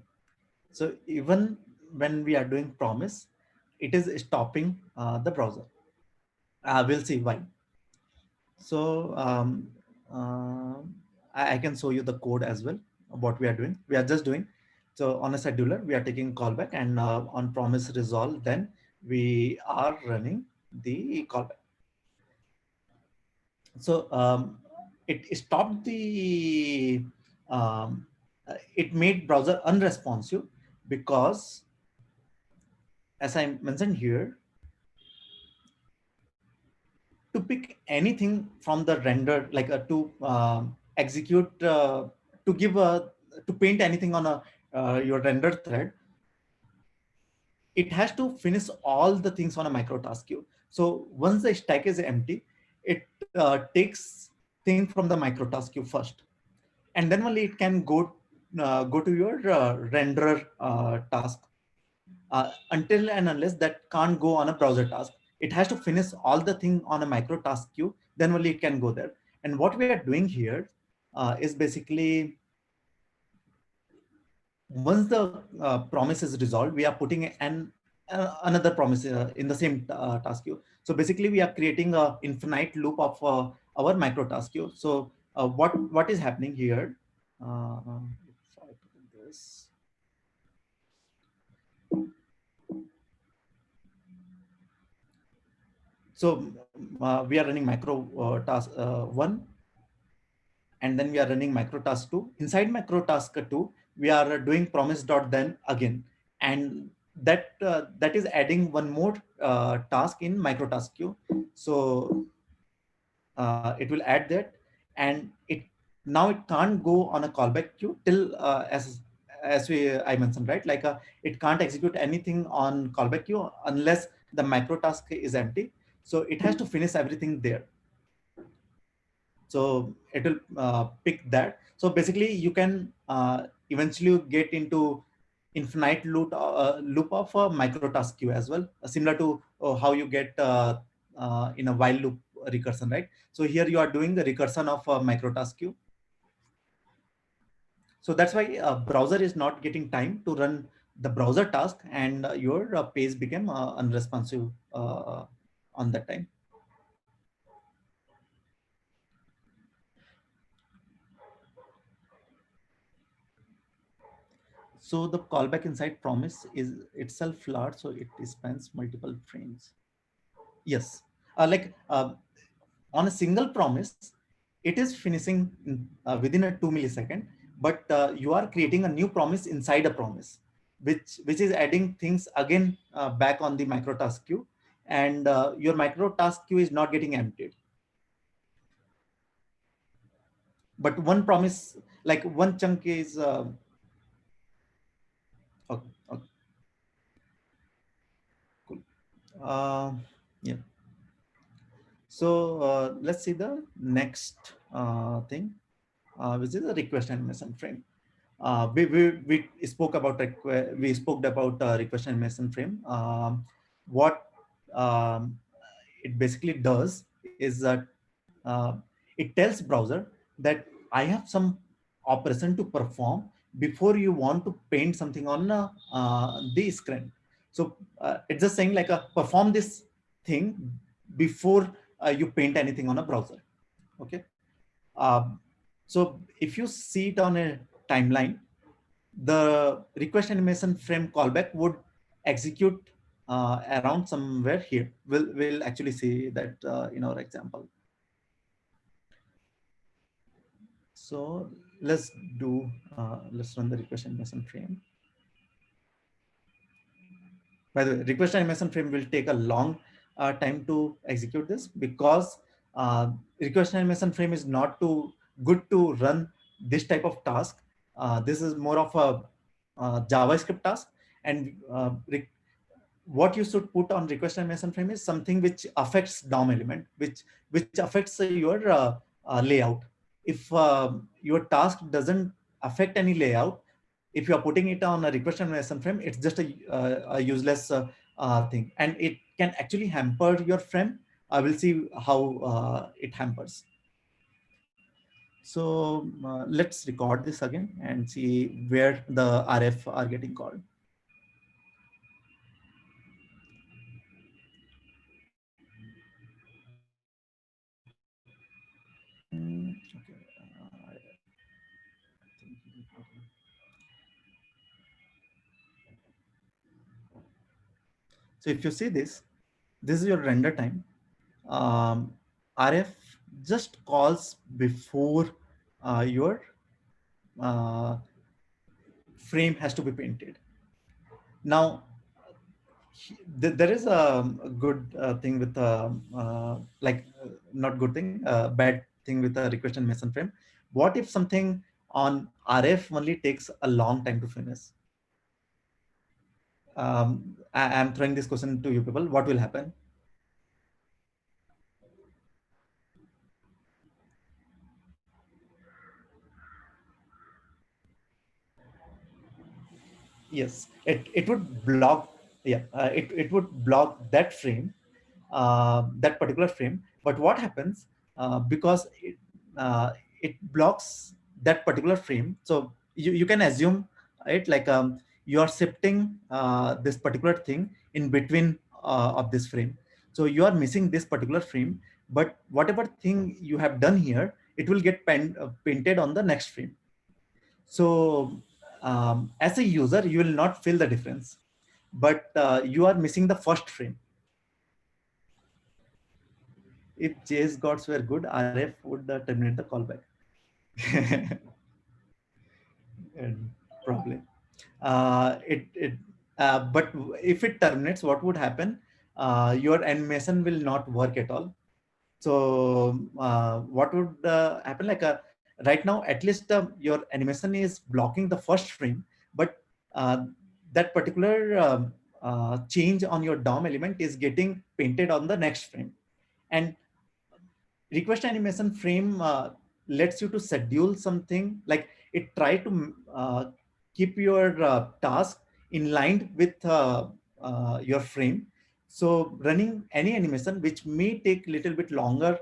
So even when we are doing promise, it is stopping the browser. We'll see why. So I can show you the code as well of what we are doing. We are just doing. So on a scheduler, we are taking callback, and on promise resolve, then we are running the callback. So it stopped the it made browser unresponsive because, as I mentioned here, to pick anything from the render, like to execute, to give a, to paint anything on a your render thread, it has to finish all the things on a micro task queue. So once the stack is empty, it takes thing from the micro task queue first, and then only it can go to your renderer task. Until and unless that can't go on a browser task, it has to finish all the thing on a micro task queue, then only it can go there. And what we are doing here is basically, once the promise is resolved, we are putting another promise in the same task queue. So basically we are creating a infinite loop of our micro task queue. So what is happening here, if I put this, so we are running micro task 1, and then we are running micro task 2. Inside micro task 2, we are doing promise dot then again, and that is adding one more task in micro task queue. So it will add that, and it now it can't go on a callback queue till I mentioned, right, like it can't execute anything on callback queue unless the micro task is empty. So it has to finish everything there. So it will pick that. So basically you can eventually get into infinite loop of a microtask queue as well, similar to how you get in a while loop recursion, right? So here you are doing the recursion of a microtask queue. So that's why browser is not getting time to run the browser task, and your page became unresponsive on that time. So the callback inside promise is itself large, so it spans multiple frames. Yes, like on a single promise, it is finishing within a 2 millisecond, but you are creating a new promise inside a promise, which is adding things again back on the micro task queue, and your micro task queue is not getting emptied. But one promise, like one chunk is okay, okay, cool. Yeah. So let's see the next thing, which is a request animation frame. We spoke about request animation frame. What um, it basically does is that uh, it tells browser that I have some operation to perform before you want to paint something on the screen. So it's just saying like perform this thing before you paint anything on a browser. Okay. Um, so if you see it on a timeline, the request animation frame callback would execute around somewhere here. We'll actually see that in our example. So let's let's run the request animation frame. By the way, request animation frame will take a long time to execute this, because request animation frame is not too good to run this type of task. This is more of a JavaScript task, and what you should put on request animation frame is something which affects DOM element, which affects your layout. If your task doesn't affect any layout, if you are putting it on a request animation frame, it's just a useless thing, and it can actually hamper your frame. I will see how it hampers. So let's record this again and see where the RF are getting called. Okay. So if you see this is your render time. RF just calls before your uh, frame has to be painted. Now, there is a good thing with like not good thing, bad thing with a request animation frame. What if something on RF only takes a long time to finish? I'm throwing this question to you people. What will happen? Yes, it would block. Yeah, it would block that frame, that particular frame. But what happens because it blocks that particular frame? So you can assume it like you are shifting this particular thing in between of this frame. So you are missing this particular frame, but whatever thing you have done here, it will get painted on the next frame. So as a user, you will not feel the difference, but you are missing the first frame. If JS gods were good, RF would terminate the callback. And probably. But if it terminates, what would happen? Your animation will not work at all. So what would happen? Like right now, at least your animation is blocking the first frame, but uh, that particular change on your DOM element is getting painted on the next frame. And request animation frame lets you to schedule something, like it try to keep your task in line with your frame. So running any animation which may take a little bit longer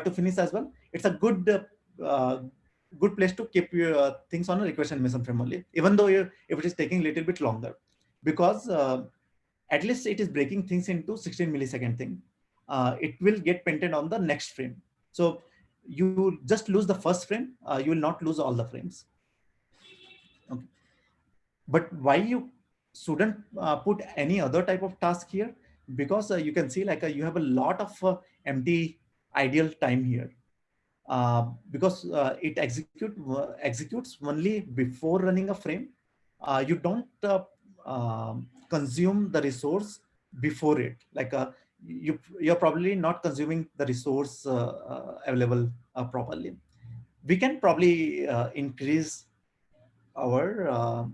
to finish as well, it's a good place to keep your things on a request animation frame only, even though if it is taking a little bit longer, because at least it is breaking things into 16 millisecond thing. It will get painted on the next frame. So you just lose the first frame, you will not lose all the frames. Okay. But why you shouldn't put any other type of task here? Because you can see like you have a lot of empty ideal time here. Because it executes only before running a frame. You don't consume the resource before it. Like you're probably not consuming the resource available properly. We can probably increase our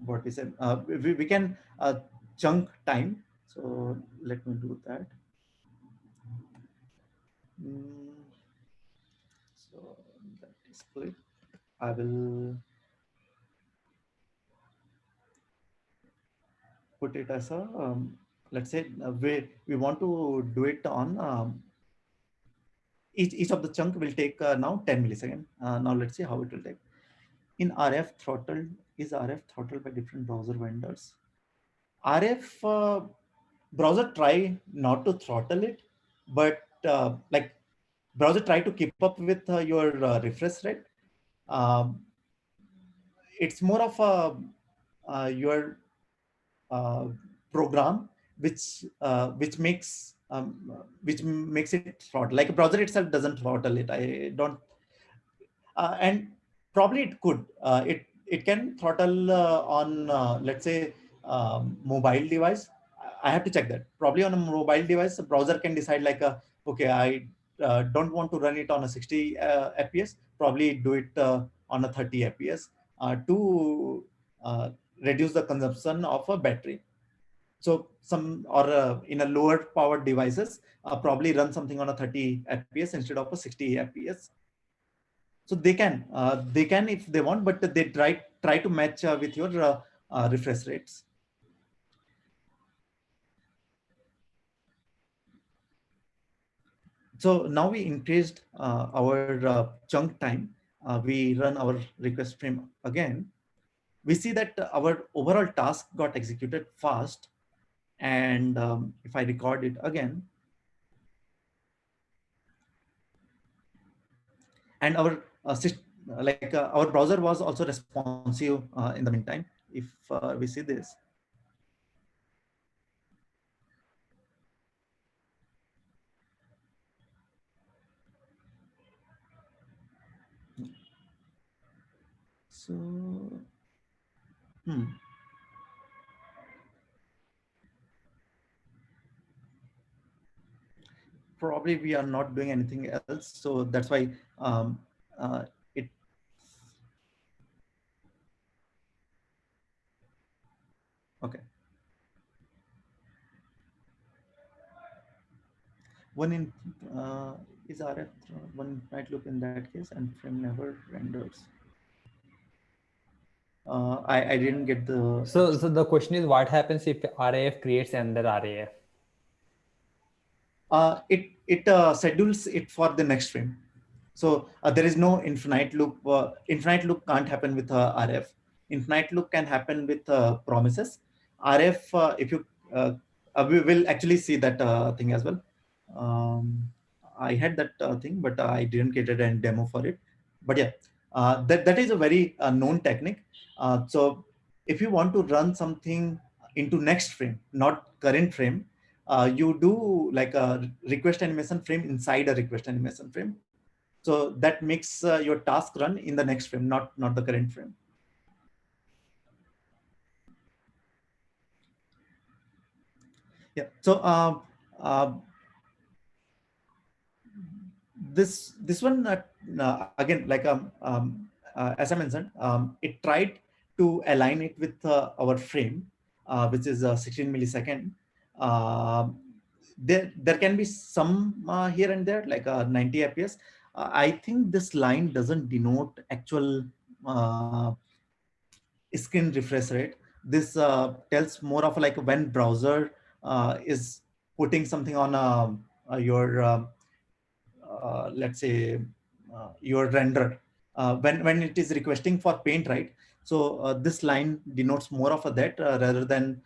what we said. We can chunk time. So let me do that. So that is good. I will put it as a let's say we want to do it on each of the chunk will take now 10 milliseconds. Now let's see how it will take. In RF throttle, is RF throttled by different browser vendors? RF browser try not to throttle it, but like browser try to keep up with your refresh rate. Um, it's more of your program which makes it throttle. Like a browser itself doesn't throttle it. I don't, and probably it could. It can throttle on let's say mobile device. I have to check that. Probably on a mobile device, the browser can decide like okay, I don't want to run it on a 60 FPS. Probably do it on a 30 FPS to reduce the consumption of a battery. So some or in a lower powered devices probably run something on a 30 FPS instead of a 60 FPS. So they can if they want, but they try to match with your refresh rates. So now we increased our chunk time. We run our request frame again. We see that our overall task got executed fast. And if I record it again, and our our browser was also responsive in the meantime. If we see this, so probably we are not doing anything else, so that's why it okay. One in is RF one might look in that case, and frame never renders. I didn't get the. So the question is, what happens if RAF creates another RAF? It schedules it for the next frame. So there is no infinite loop. Infinite loop can't happen with RF. Infinite loop can happen with promises. RF, if you we will actually see that thing as well. I had that thing, but I didn't get a demo for it. But yeah, that is a very known technique. So if you want to run something into next frame, not current frame, you do like a request animation frame inside a request animation frame. So that makes your task run in the next frame, not the current frame. Yeah. So this one again, like as I mentioned, it tried to align it with our frame, which is 16 millisecond. There can be some here and there, like 90 FPS. I think this line doesn't denote actual screen refresh rate. This tells more of like when browser is putting something on your let's say your render when it is requesting for paint, right? So this line denotes more of a that rather than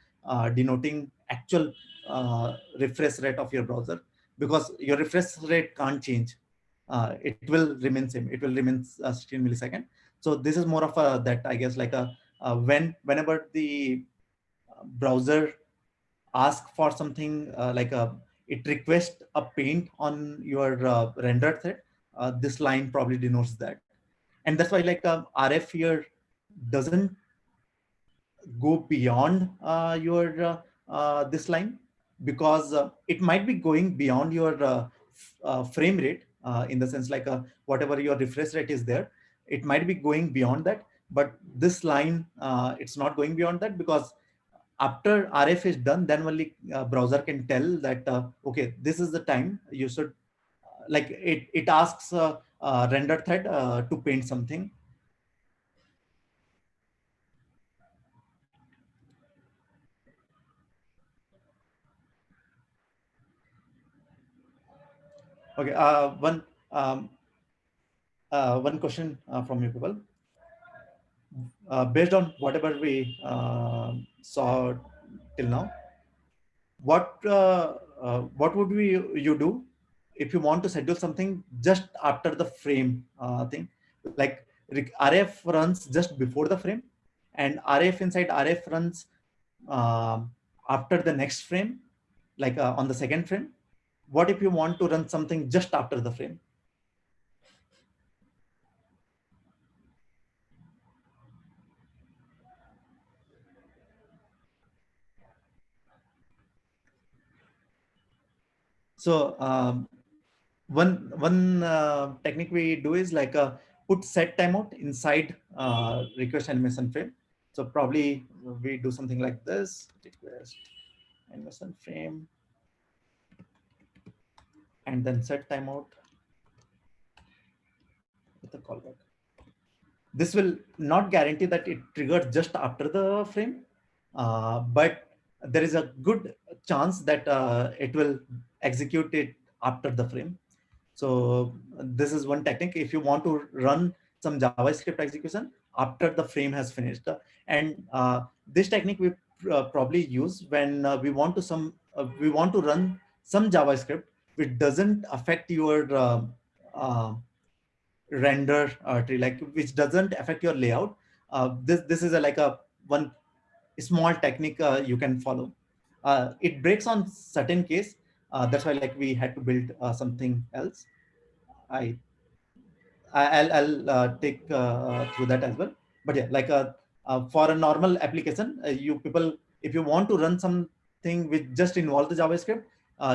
denoting actual refresh rate of your browser, because your refresh rate can't change. It will remain same, it will remain 16 millisecond. So this is more of a that, I guess, like a whenever the browser ask for something like a it requests a paint on your rendered thread, this line probably denotes that. And that's why like RF here doesn't go beyond your this line, because it might be going beyond your frame rate, in the sense like whatever your refresh rate is there, it might be going beyond that. But this line, it's not going beyond that, because after RF is done, then only browser can tell that okay, this is the time you should like it asks render thread to paint something. Okay, one question from you people. Based on whatever we saw till now, what would we you do if you want to schedule something just after the frame thing? Like RF runs just before the frame, and RF inside RF runs after the next frame, like on the second frame. What if you want to run something just after the frame? So one technique we do is like put set timeout inside request animation frame. So probably we do something like this: request animation frame, and then set timeout with a callback. This will not guarantee that it triggers just after the frame, but there is a good chance that it will execute it after the frame. So this is one technique if you want to run some JavaScript execution after the frame has finished. And this technique we probably use when we want to run some JavaScript which doesn't affect your uh, render tree, like which doesn't affect your layout. This is a, like a one small technique you can follow. It breaks on certain case. That's why like we had to build something else. I I'll take through that as well. But yeah, like for a normal application, you people, if you want to run something which just involve the JavaScript,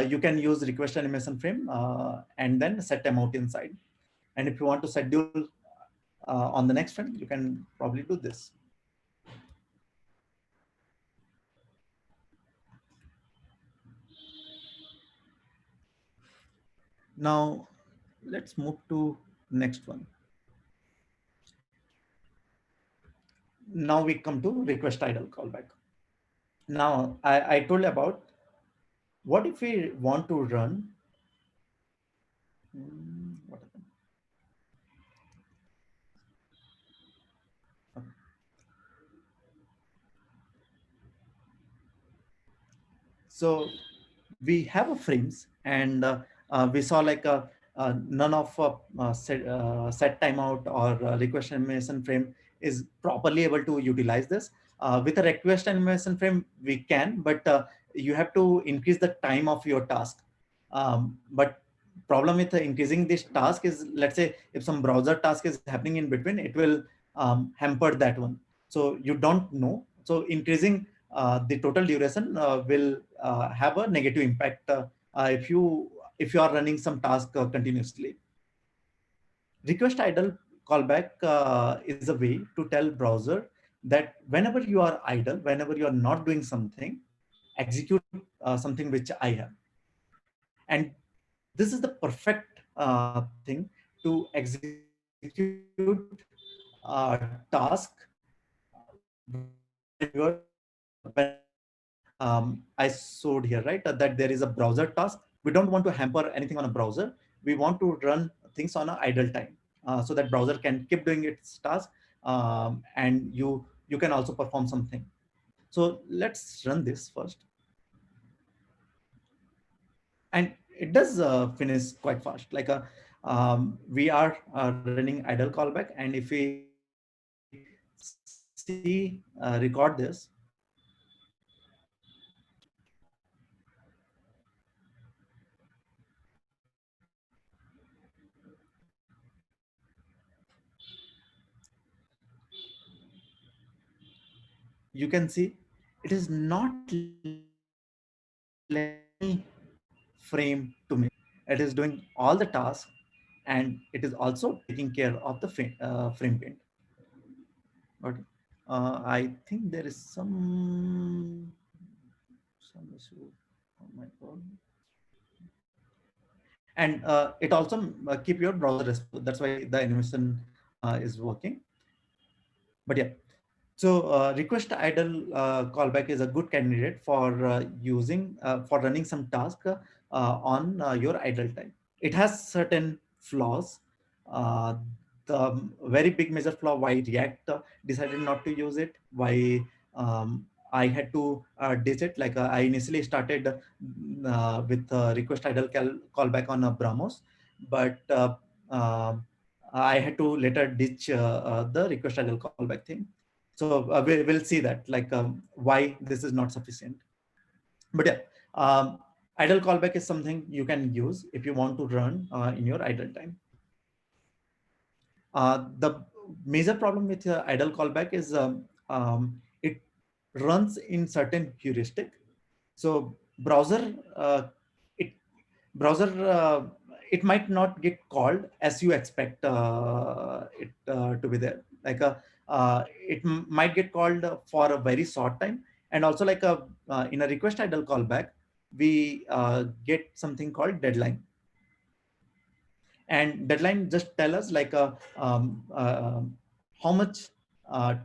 you can use request animation frame and then set them out inside. And if you want to schedule on the next frame, you can probably do this. Now, let's move to next one. Now we come to request idle callback. Now, I told about what if we want to run. What happened? Okay. So we have a frames, and we saw like none of set timeout or request animation frame is properly able to utilize this. With a request animation frame, we can, but you have to increase the time of your task. But problem with increasing this task is, let's say if some browser task is happening in between, it will hamper that one. So you don't know. So increasing the total duration will have a negative impact if you are running some task continuously. Request idle callback is a way to tell browser that whenever you are idle, whenever you are not doing something, execute something which I have. And this is the perfect thing to execute task I showed here, right? That there is a browser task. We don't want to hamper anything on a browser. We want to run things on an idle time, so that browser can keep doing its task, and you can also perform something. So let's run this first, and it does finish quite fast. Like we are running idle callback, and if we see record this, you can see it is not letting me frame to make. It is doing all the tasks, and it is also taking care of the frame paint. Okay. I think there is some issue. Oh my god. And it also keep your browser responsive. That's why the animation is working. But yeah, so request idle callback is a good candidate for using for running some task on your idle time. It has certain flaws. Uh, the very big major flaw why React decided not to use it, why I had to ditch it. Like I initially started with request idle callback on Brahmos, but I had to later ditch the request idle callback thing. So we'll see that, like why this is not sufficient. But yeah, idle callback is something you can use if you want to run in your idle time. The major problem with idle callback is it runs in certain heuristic. So browser it browser it might not get called as you expect it to be there. Like it might get called for a very short time, and also like in a request idle callback, we get something called deadline. And deadline just tell us like how much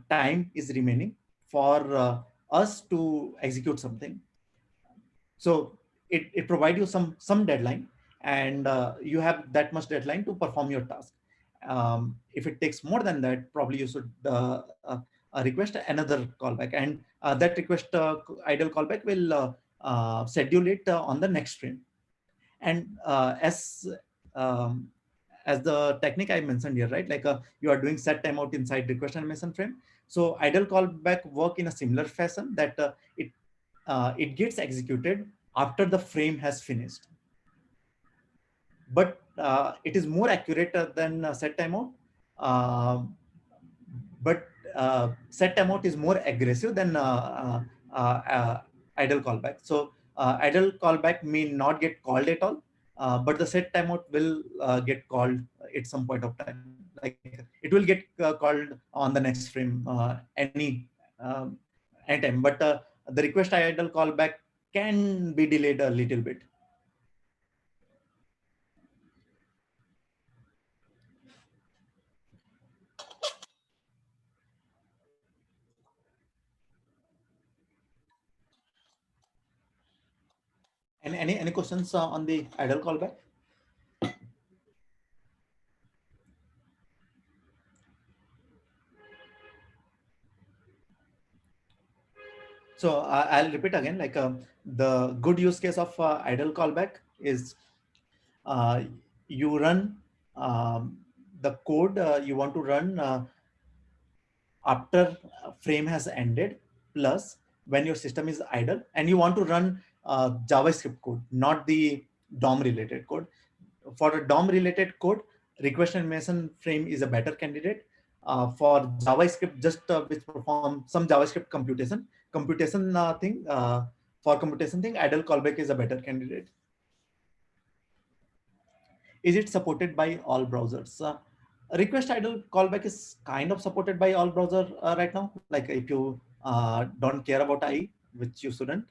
time is remaining for us to execute something. So it provide you some deadline, and you have that much deadline to perform your task. If it takes more than that, probably you should request another callback, and that request idle callback will schedule it on the next frame. And um, as the technique I mentioned here, right? Like you are doing set timeout inside request animation frame. So idle callback work in a similar fashion, that it gets executed after the frame has finished. But it is more accurate than set timeout. Um but set timeout is more aggressive than idle callback. So idle callback may not get called at all, but the set timeout will get called at some point of time. Like it will get called on the next frame um, anytime. But the request idle callback can be delayed a little bit. And any questions on the idle callback? So I'll repeat again, like the good use case of idle callback is uh, you run um, the code you want to run after frame has ended, plus when your system is idle and you want to run JavaScript code, not the DOM related code. For a DOM related code, request animation frame is a better candidate. For JavaScript, just which perform some JavaScript computation thing, for computation thing, idle callback is a better candidate. Is it supported by all browsers? Request idle callback is kind of supported by all browser right now. Like if you don't care about IE, which you shouldn't.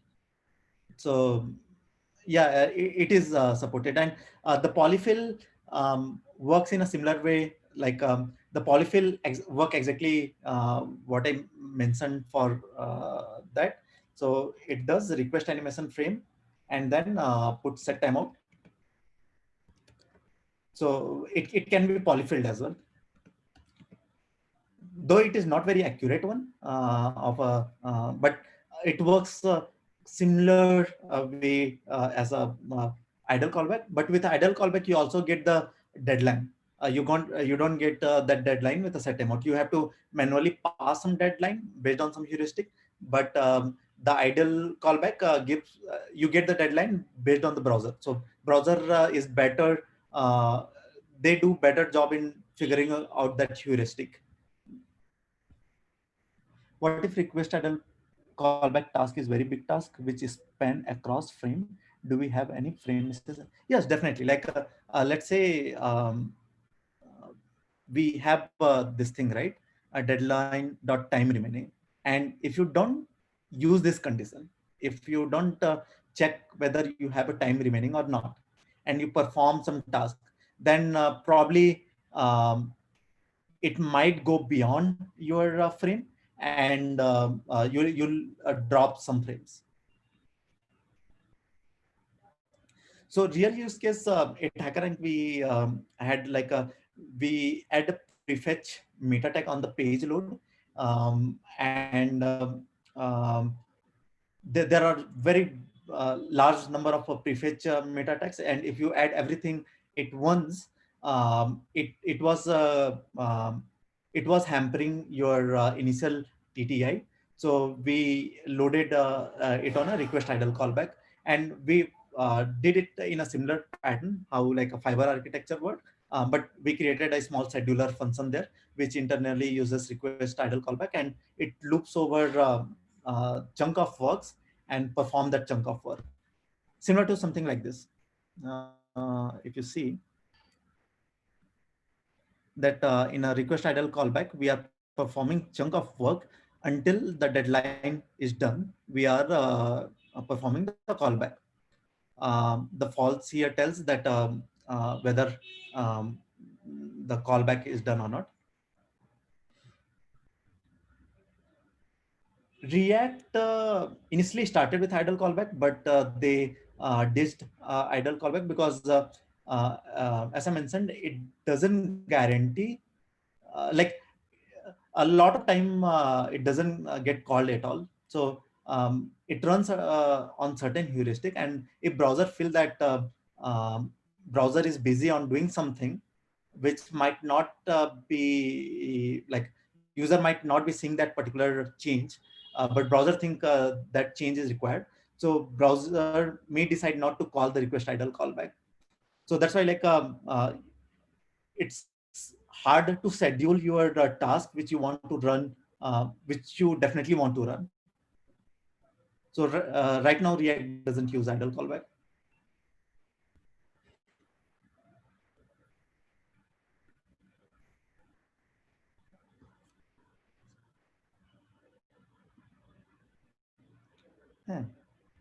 So yeah, it is supported, and the polyfill works in a similar way. Like the polyfill work exactly what I mentioned for that. So it does request animation frame and then put set timeout. So it can be polyfilled as well, though it is not very accurate one but it works similar way as a idle callback. But with idle callback you also get the deadline. You don't get that deadline with a set amount. You have to manually pass some deadline based on some heuristic, but the idle callback gives you get the deadline based on the browser. So browser is better, uh, they do better job in figuring out that heuristic. What if request idle callback task is very big task which is span across frame? Do we have any frame misses? Yes, definitely. Like let's say we have this thing, right? A deadline dot time remaining, and if you don't use this condition, if you don't check whether you have a time remaining or not, and you perform some task, then probably it might go beyond your frame, and you'll drop some frames. So real use case at HackerRank, we had like we add a prefetch meta tag on the page load, and there are very large number of prefetch meta tags, and if you add everything at once, it was hampering your initial TTI. So we loaded it on a request idle callback, and we did it in a similar pattern, how like a fiber architecture work. But we created a small scheduler function there, which internally uses request idle callback, and it loops over chunk of works and perform that chunk of work. Similar to something like this. If you see that in a request idle callback, we are performing chunk of work until the deadline is done. We are performing the callback. The false here tells that whether um, the callback is done or not. React initially started with idle callback, but they ditched idle callback because, as I mentioned, it doesn't guarantee, like a lot of time it doesn't get called at all. So it runs on certain heuristic, and if browser feel that browser is busy on doing something which might not be like, user might not be seeing that particular change, but browser think that change is required. So browser may decide not to call the request idle callback. So that's why like it's hard to schedule your task which you want to run, which you definitely want to run. So right now React doesn't use idle callback. Yeah.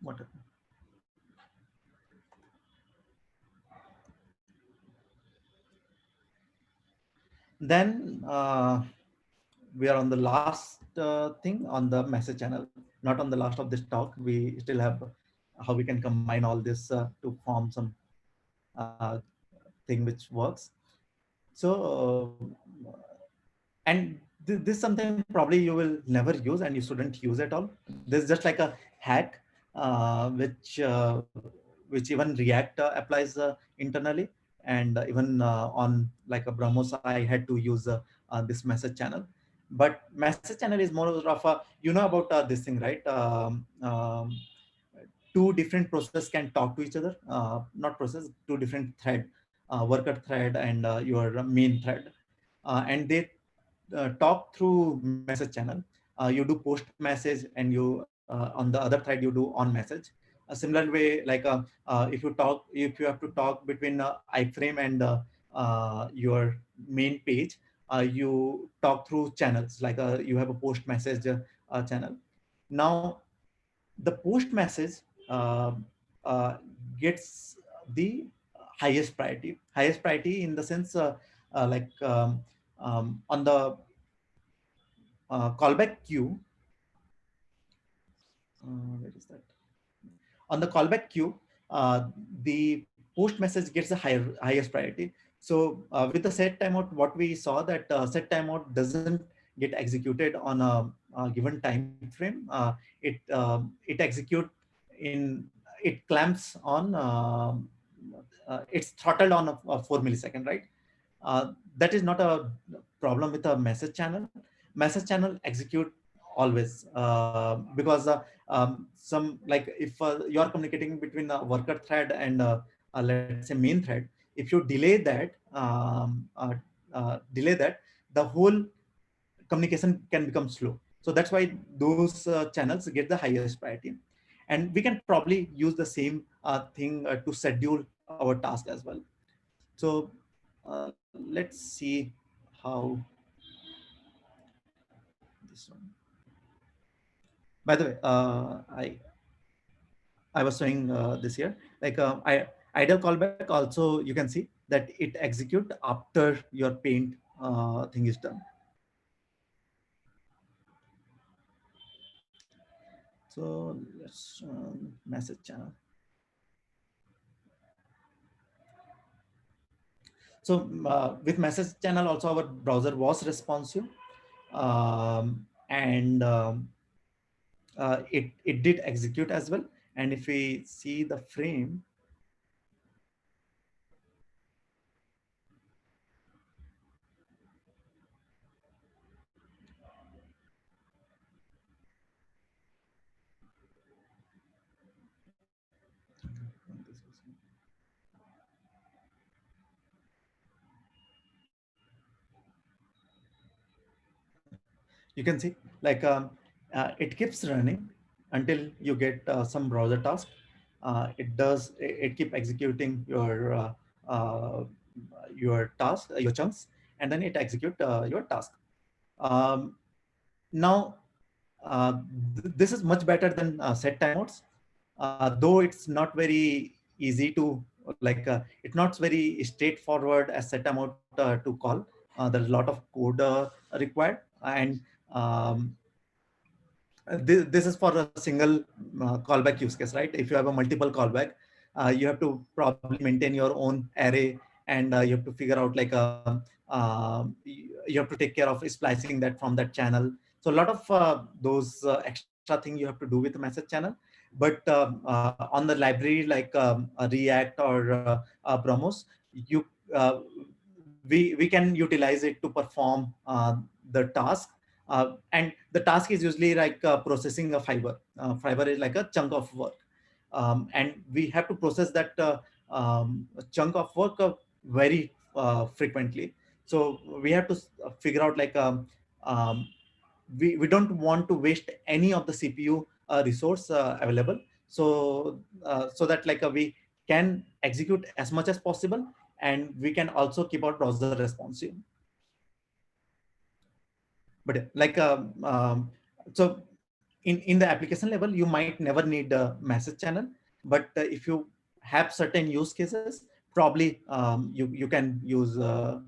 What? Then we are on the last thing on the message channel, not on the last of this talk. We still have how we can combine all this to form some uh, thing which works. So, and this is something probably you will never use and you shouldn't use at all. This is just like a hack, which even React applies internally, and even on like a Brahmos, I had to use this message channel. But message channel is more of a, you know about this thing, right? Two different processes can talk to each other, not process, two different thread, worker thread and your main thread, and they talk through message channel. You do post message, and you on the other thread you do on message. A similar way, like if you have to talk between iframe and your main page, you talk through channels, like you have a post message channel. Now the post message uh, uh, gets the highest priority in the sense, like On the callback queue, where is that? On the callback queue, the post message gets the highest priority. So with the set timeout, what we saw that set timeout doesn't get executed on a given time frame. It execute in it clamps on it's throttled on a 4 millisecond, right? That is not a problem with a message channel. Message channel execute always because some like if you are communicating between a worker thread and let's say main thread, if you delay that, the whole communication can become slow. So that's why those channels get the highest priority. And we can probably use the same thing to schedule our task as well. So let's see how this one. By the way, I was showing this here, like idle callback also, you can see that it execute after your paint thing is done. So let's message channel. So with message channel also our browser was responsive, and it did execute as well. And if we see the frame, you can see like it keeps running until you get some browser task. It keep executing uh, your task, your chunks, and then it execute your task. Um, Now, this is much better than set timeouts, though it's not very easy to like. It's not very straightforward as set timeout to call. There's a lot of code required, and um, this is for a single callback use case, right? If you have a multiple callback, you have to probably maintain your own array, and you have to figure out like you have to take care of splicing that from that channel. So a lot of those extra thing you have to do with the message channel. But on the library like React or Bromos, you we can utilize it to perform the task. And the task is usually like processing a fiber. Fiber is like a chunk of work, and we have to process that chunk of work very frequently. So we have to figure out like we don't want to waste any of the CPU resource available. So so that like we can execute as much as possible, and we can also keep our browser responsive. But like so in the application level you might never need a message channel, but if you have certain use cases, probably you can use a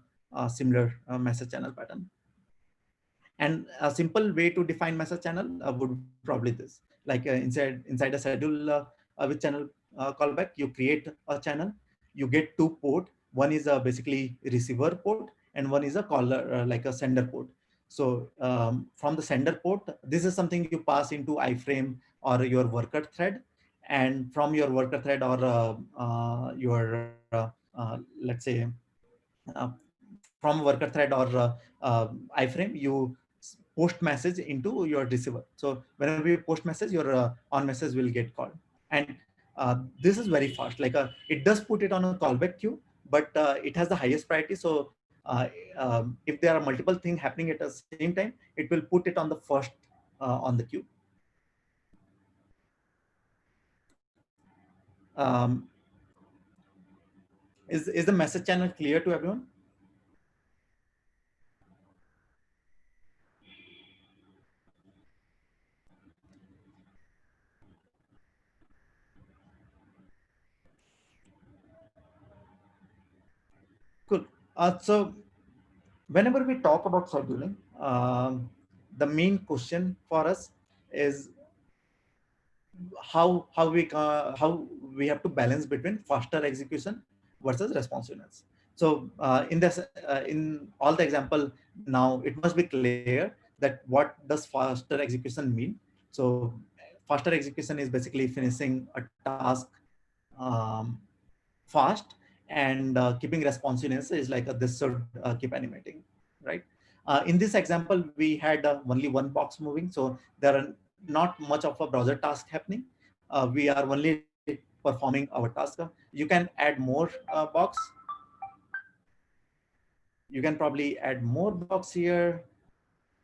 similar message channel pattern. And a simple way to define message channel would be probably this, like inside a schedule with channel callback, you create a channel, you get two port. One is a basically receiver port, and one is a caller like a sender port. So from the sender port, this is something you pass into iframe or your worker thread, and from your worker thread or your let's say uh, from worker thread or iframe, you post message into your receiver. So whenever you post message, your on message will get called. And this is very fast. Like it does put it on a callback queue, but it has the highest priority. So if there are multiple things happening at the same time, it will put it on the first on the queue. Um, is the message channel clear to everyone? Cool. So Whenever we talk about scheduling, the main question for us is how we have to balance between faster execution versus responsiveness. So in all the example now, it must be clear that what does faster execution mean. So faster execution is basically finishing a task um, fast, and keeping responsiveness is like this should keep animating, right? In this example, we had only one box moving, so there are not much of a browser task happening. We are only performing our task. You can add more box. You can probably add more box here,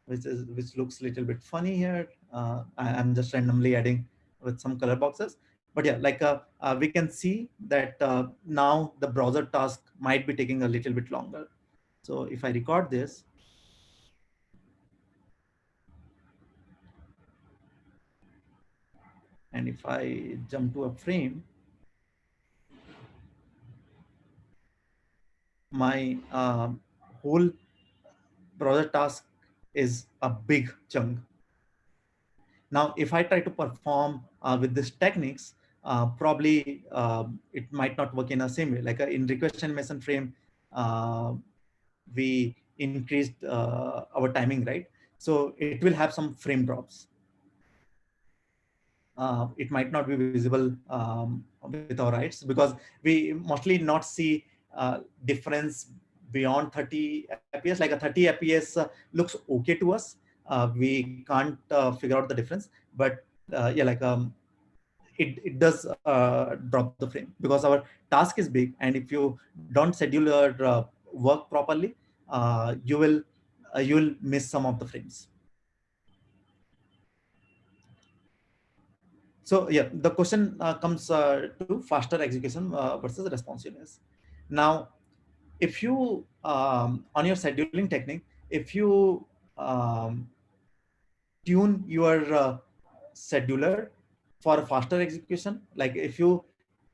which looks a little bit funny here. I'm just randomly adding with some color boxes. But yeah, like we can see that now the browser task might be taking a little bit longer. So if I record this, and if I jump to a frame, my whole browser task is a big chunk. Now, if I try to perform with these techniques, probably it might not work in the same way. Like in request animation frame, uh, we increased our timing, right? So it will have some frame drops. It might not be visible with our eyes because we mostly not see difference beyond 30 fps. Like a 30 fps looks okay to us. We can't figure out the difference, but yeah, like it does drop the frame because our task is big, and if you don't schedule your work properly, you will miss some of the frames. So yeah, the question comes to faster execution versus responsiveness. Now, if you on your scheduling technique, if you um, tune your scheduler for a faster execution, like if you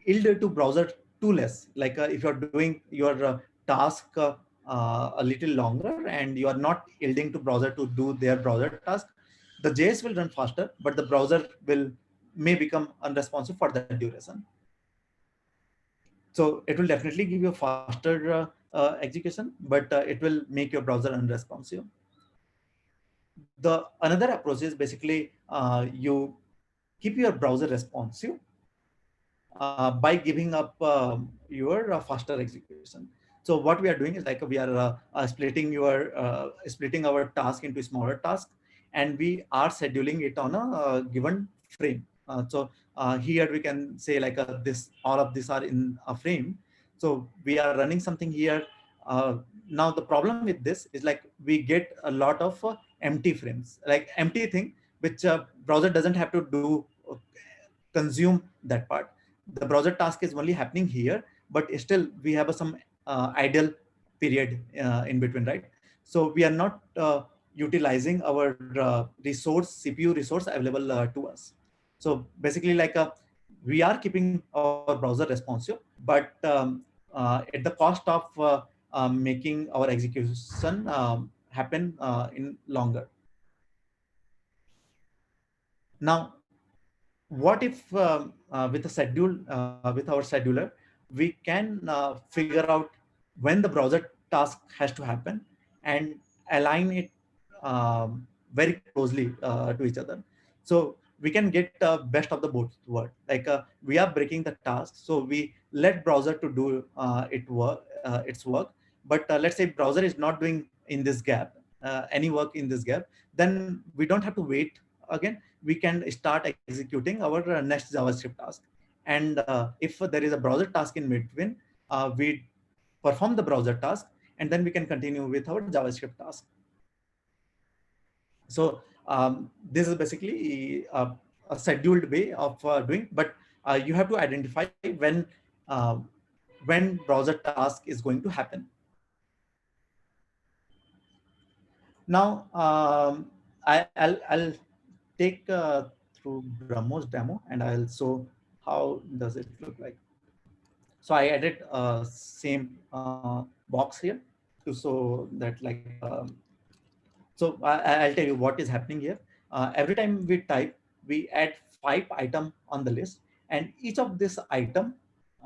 yield to browser too less, like if you're doing your task a little longer and you are not yielding to browser to do their browser task, the JS will run faster, but the browser will may become unresponsive for that duration. So it will definitely give you a faster execution, but it will make your browser unresponsive. The another approach is basically you keep your browser responsive by giving up your faster execution. So what we are doing is like we are splitting our task into smaller tasks, and we are scheduling it on a given frame. Here we can say like this, all of these are in a frame. So we are running something here. Now the problem with this is like we get a lot of empty frames, like empty thing, which browser doesn't have to do consume that part. The browser task is only happening here, but still we have some idle period in between, right? So we are not utilizing our CPU resource available to us. So basically, like we are keeping our browser responsive, but at the cost of making our execution happen in longer. Now, what if with our scheduler we can figure out when the browser task has to happen and align it very closely to each other, so we can get best of the both world. Like we are breaking the task, so we let browser to do its work. But let's say browser is not doing in this gap any work in this gap, then we don't have to wait again. We can start executing our next JavaScript task. And if there is a browser task in between, we perform the browser task, and then we can continue with our JavaScript task. So this is basically a scheduled way of doing, but you have to identify uh, when browser task is going to happen. Now, I'll take through BrahMos demo, and I'll show how does it look like. So I added same box here. to show that like, so I'll tell you what is happening here. Every time we type, we add 5 items on the list, and each of this item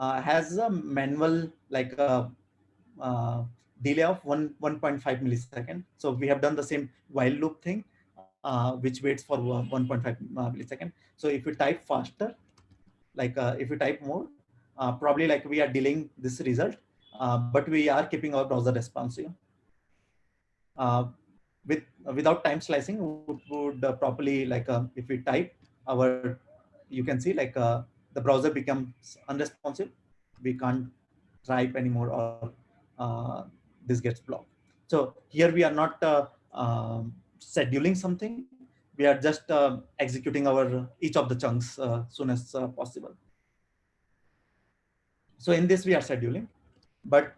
has a manual like a delay of 1.5 millisecond. So we have done the same while loop thing, which waits for 1.5 millisecond. So if we type faster, like if we type more, probably like we are delaying this result, but we are keeping our browser responsive. Without time slicing would properly like if we type our, you can see like the browser becomes unresponsive. We can't type anymore, or this gets blocked. So here we are not scheduling something. We are just executing our each of the chunks soon as possible. So in this we are scheduling, but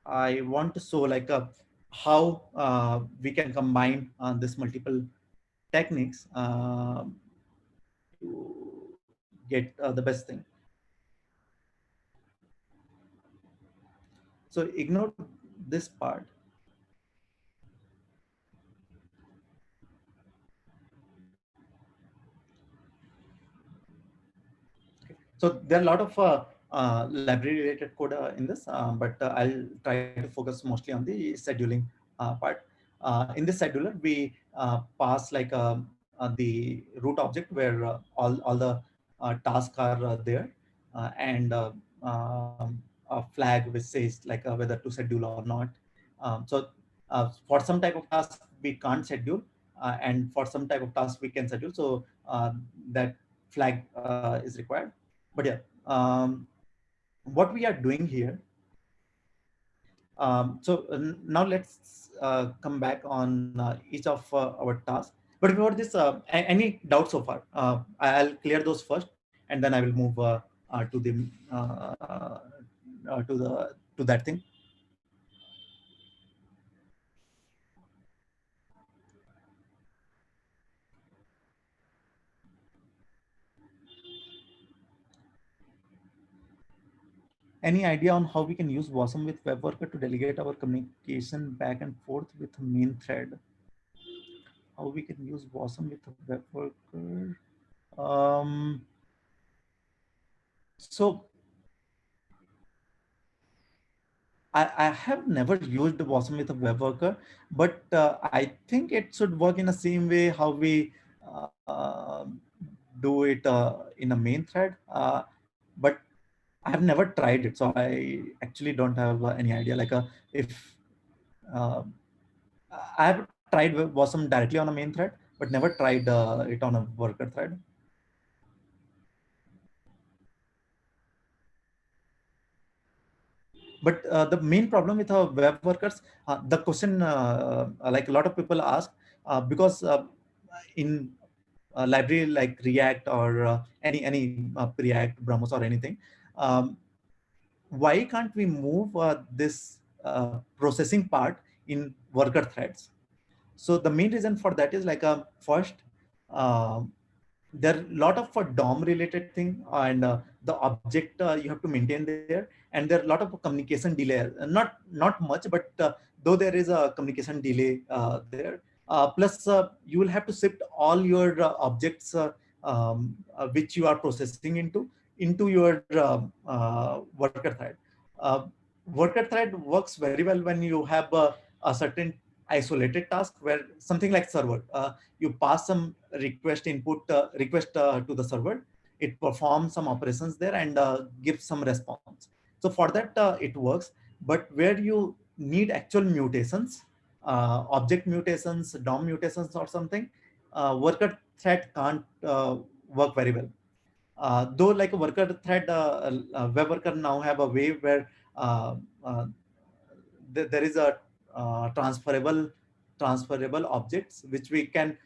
I want to show like how we can combine this multiple techniques to get the best thing. So ignore this part. So there are a lot of library related code in this, but I'll try to focus mostly on the scheduling part. In this scheduler, we pass like the root object where all the tasks are there, and a flag which says like whether to schedule or not. So for some type of task we can't schedule, and for some type of task we can schedule. So that flag is required. But yeah, what we are doing here. So now let's come back on each of our tasks. But before this, any doubts so far? I'll clear those first, and then I will move to the to that thing. Any idea on how we can use WASM with web worker to delegate our communication back and forth with main thread? How we can use WASM with a web worker? So I have never used WASM with a web worker, but I think it should work in the same way how we do it in a main thread. But I have never tried it, so I actually don't have any idea. Like if uh, I have tried WASM directly on a main thread, but never tried it on a worker thread. But the main problem with our web workers, the question like a lot of people ask, because in library like React or any React, Brahmos or anything, why can't we move this processing part in worker threads? So the main reason for that is like first, uh, there are a lot of DOM related thing, and the object you have to maintain there, and there are a lot of communication delay. Not much, but though there is a communication delay there. Plus, you will have to shift all your objects which you are processing into your worker thread. Uh, Worker thread works very well when you have a certain isolated task where something like server. You pass some request to the server. It performs some operations there and gives some response. So for that it works. But where you need actual mutations, object mutations, DOM mutations or something, worker thread can't work very well. Though like a worker thread, web worker now have a way where uh, uh, there is a transferable objects which we can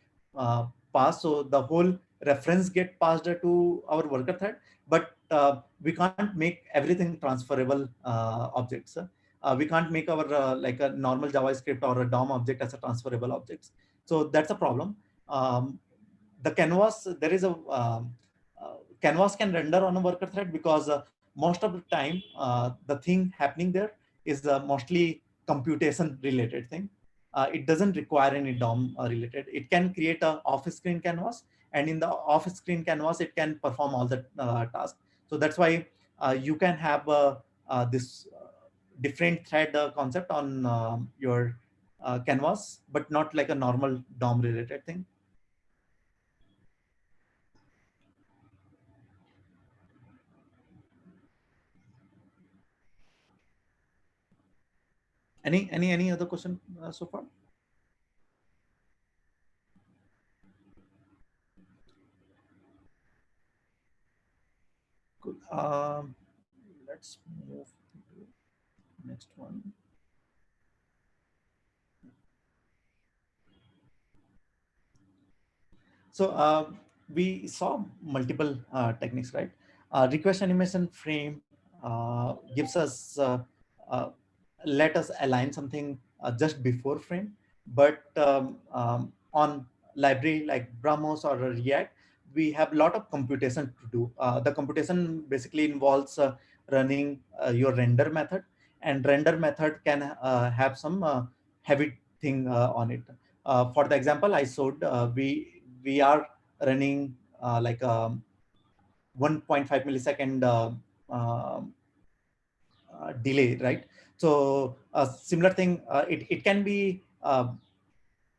pass. So the whole reference get passed to our worker thread, but we can't make everything transferable objects. We can't make our like a normal JavaScript or a DOM object as a transferable objects. So that's a problem. The canvas, there is a canvas can render on a worker thread because most of the time the thing happening there is mostly computation related thing. It doesn't require any DOM related. It can create a off-screen canvas, and in the off-screen canvas, it can perform all the tasks. So that's why you can have this different thread concept on your canvas, but not like a normal DOM related thing. Any other question so far? Cool. Let's move to next one. So we saw multiple techniques, right? Request animation frame gives us let us align something just before frame, but on library like Brahmos or React, we have a lot of computation to do. The computation basically involves running your render method, and render method can have some heavy thing on it. For the example I showed, we are running like 1.5 millisecond delay, right? So a similar thing, it can be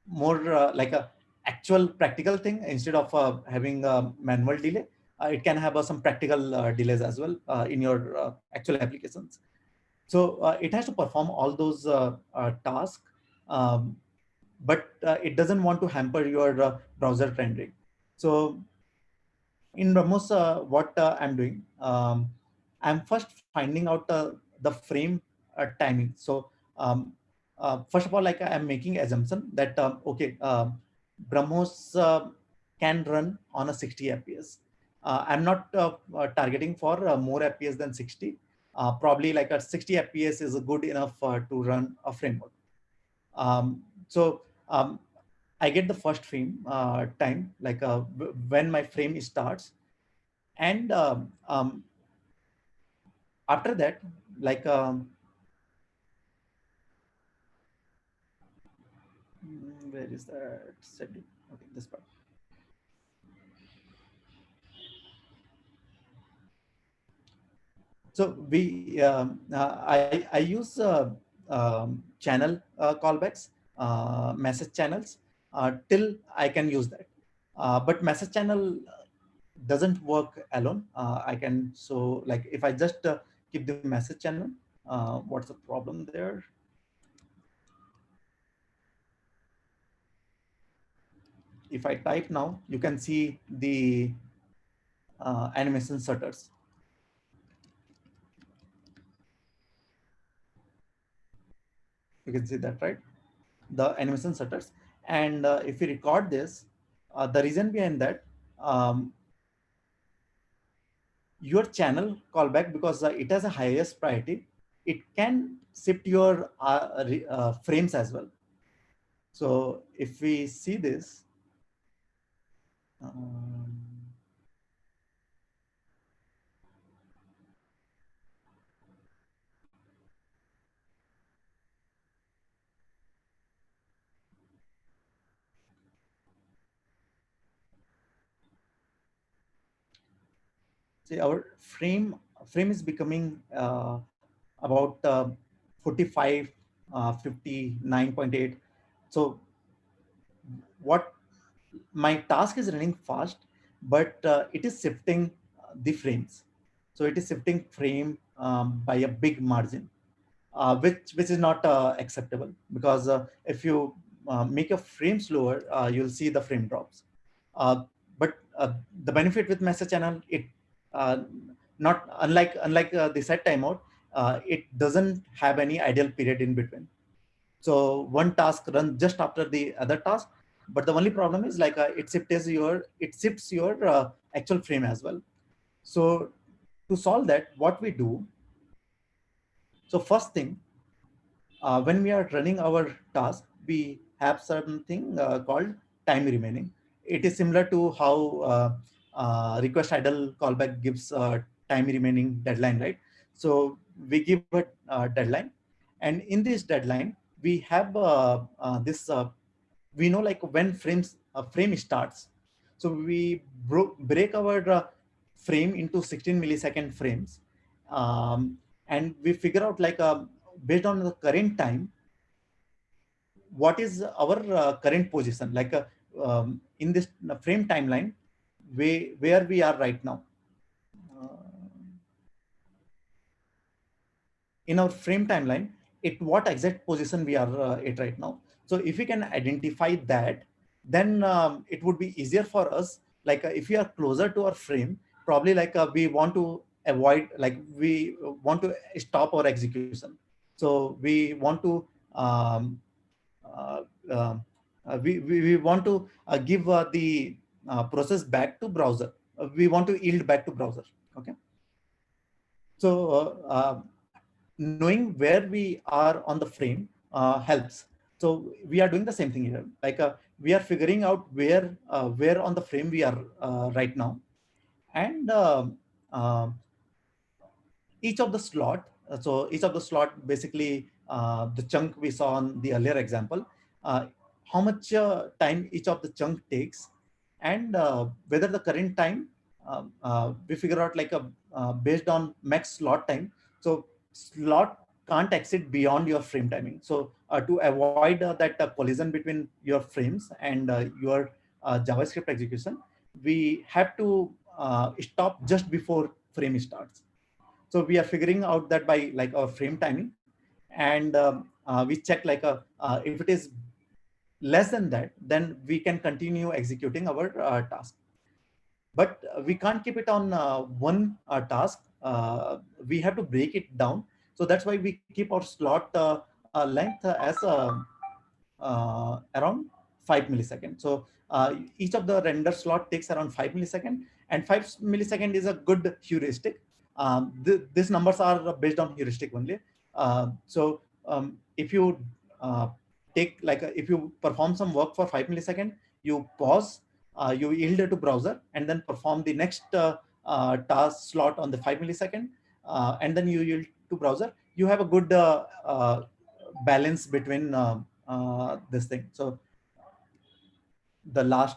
more like a actual practical thing instead of having a manual delay. It can have some practical delays as well in your actual applications. So it has to perform all those tasks, um, but it doesn't want to hamper your browser rendering. So in Ramos, what I'm doing, I'm first finding out the frame timing. So first of all, like I'm making assumption that okay, Brahmos can run on a 60 FPS. I'm not targeting for more FPS than 60. Probably like a 60 FPS is good enough to run a framework. So I get the first frame time, like when my frame starts, and after that, like where is that setting? Okay, this part. So I use channel callbacks, message channels till I can use that. But message channel doesn't work alone. I can, so like if I just keep the message channel, what's the problem there? If I type now, you can see the animation shutters. You can see that, right? The animation shutters. And if you record this, the reason behind that, um, your channel callback, because it has a highest priority, it can shift your frames as well. So if we see this, um, see our frame is becoming about 45, 59.8. So what, my task is running fast, but it is shifting the frames. So it is shifting frame by a big margin, which is not acceptable, because if you make a frame slower, you'll see the frame drops. Uh, but the benefit with message channel, it uh, not unlike the set timeout, it doesn't have any ideal period in between. So one task runs just after the other task, but the only problem is like it shifts your actual frame as well. So to solve that, what we do, so first thing, when we are running our task, we have something called time remaining. It is similar to how request idle callback gives time remaining deadline, right? So we give a deadline, And in this deadline, we have this, we know like when frame starts. So we break our frame into 16 millisecond frames. And we figure out like based on the current time, what is our current position, like in this frame timeline, where we are right now. In our frame timeline, at what exact position we are at right now. So if we can identify that, then it would be easier for us. Like if we are closer to our frame, probably like we want to avoid, like we want to stop our execution. So we want to um, uh, um, we want to give the process back to browser. We want to yield back to browser. Okay. So knowing where we are on the frame helps. So we are doing the same thing here. Like we are figuring out where on the frame we are right now, and each of the slot. So each of the slot, basically the chunk we saw on the earlier example, uh, how much time each of the chunk takes, and whether the current time, we figure out like based on max slot time. So slot can't exit beyond your frame timing. So to avoid that collision between your frames and your JavaScript execution, we have to stop just before frame starts. So we are figuring out that by like our frame timing, and we check like if it is less than that, then we can continue executing our task. But we can't keep it on one task. We have to break it down. So that's why we keep our slot length as around 5 milliseconds. So each of the render slot takes around 5 milliseconds, and 5 millisecond is a good heuristic. These numbers are based on heuristic only. So if you take like if you perform some work for 5 milliseconds, you pause, you yield it to browser, and then perform the next task slot on the 5 millisecond, and then you yield to browser. You have a good balance between this thing. So the last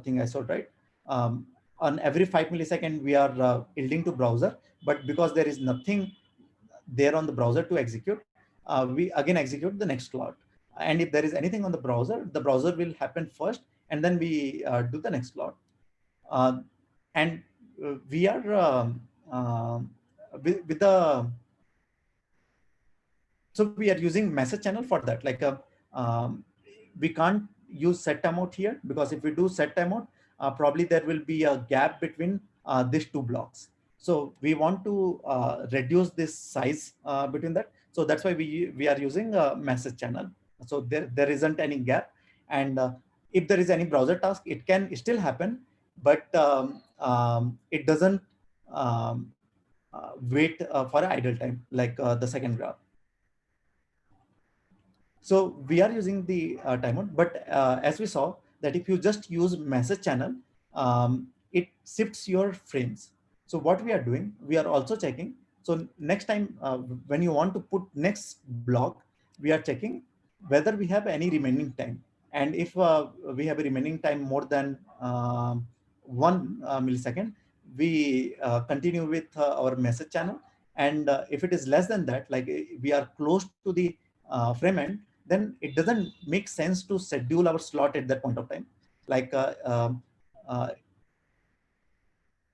thing I saw, right? On every 5 millisecond, we are yielding to browser, but because there is nothing there on the browser to execute, we again execute the next slot. And if there is anything on the browser will happen first, and then we do the next slot. And we are with the, so we are using message channel for that. Like we can't use set timeout here, because if we do set timeout, probably there will be a gap between these two blocks. So we want to reduce this size between that. So that's why we are using a message channel. So there isn't any gap. And if there is any browser task, it can still happen, but it doesn't wait for idle time like the second graph. So we are using the timeout, but as we saw that if you just use message channel, it shifts your frames. So what we are doing, we are also checking. So next time when you want to put next block, we are checking whether we have any remaining time. And if we have a remaining time more than 1 millisecond, we continue with our message channel. And if it is less than that, like we are close to the frame end, then it doesn't make sense to schedule our slot at that point of time. Like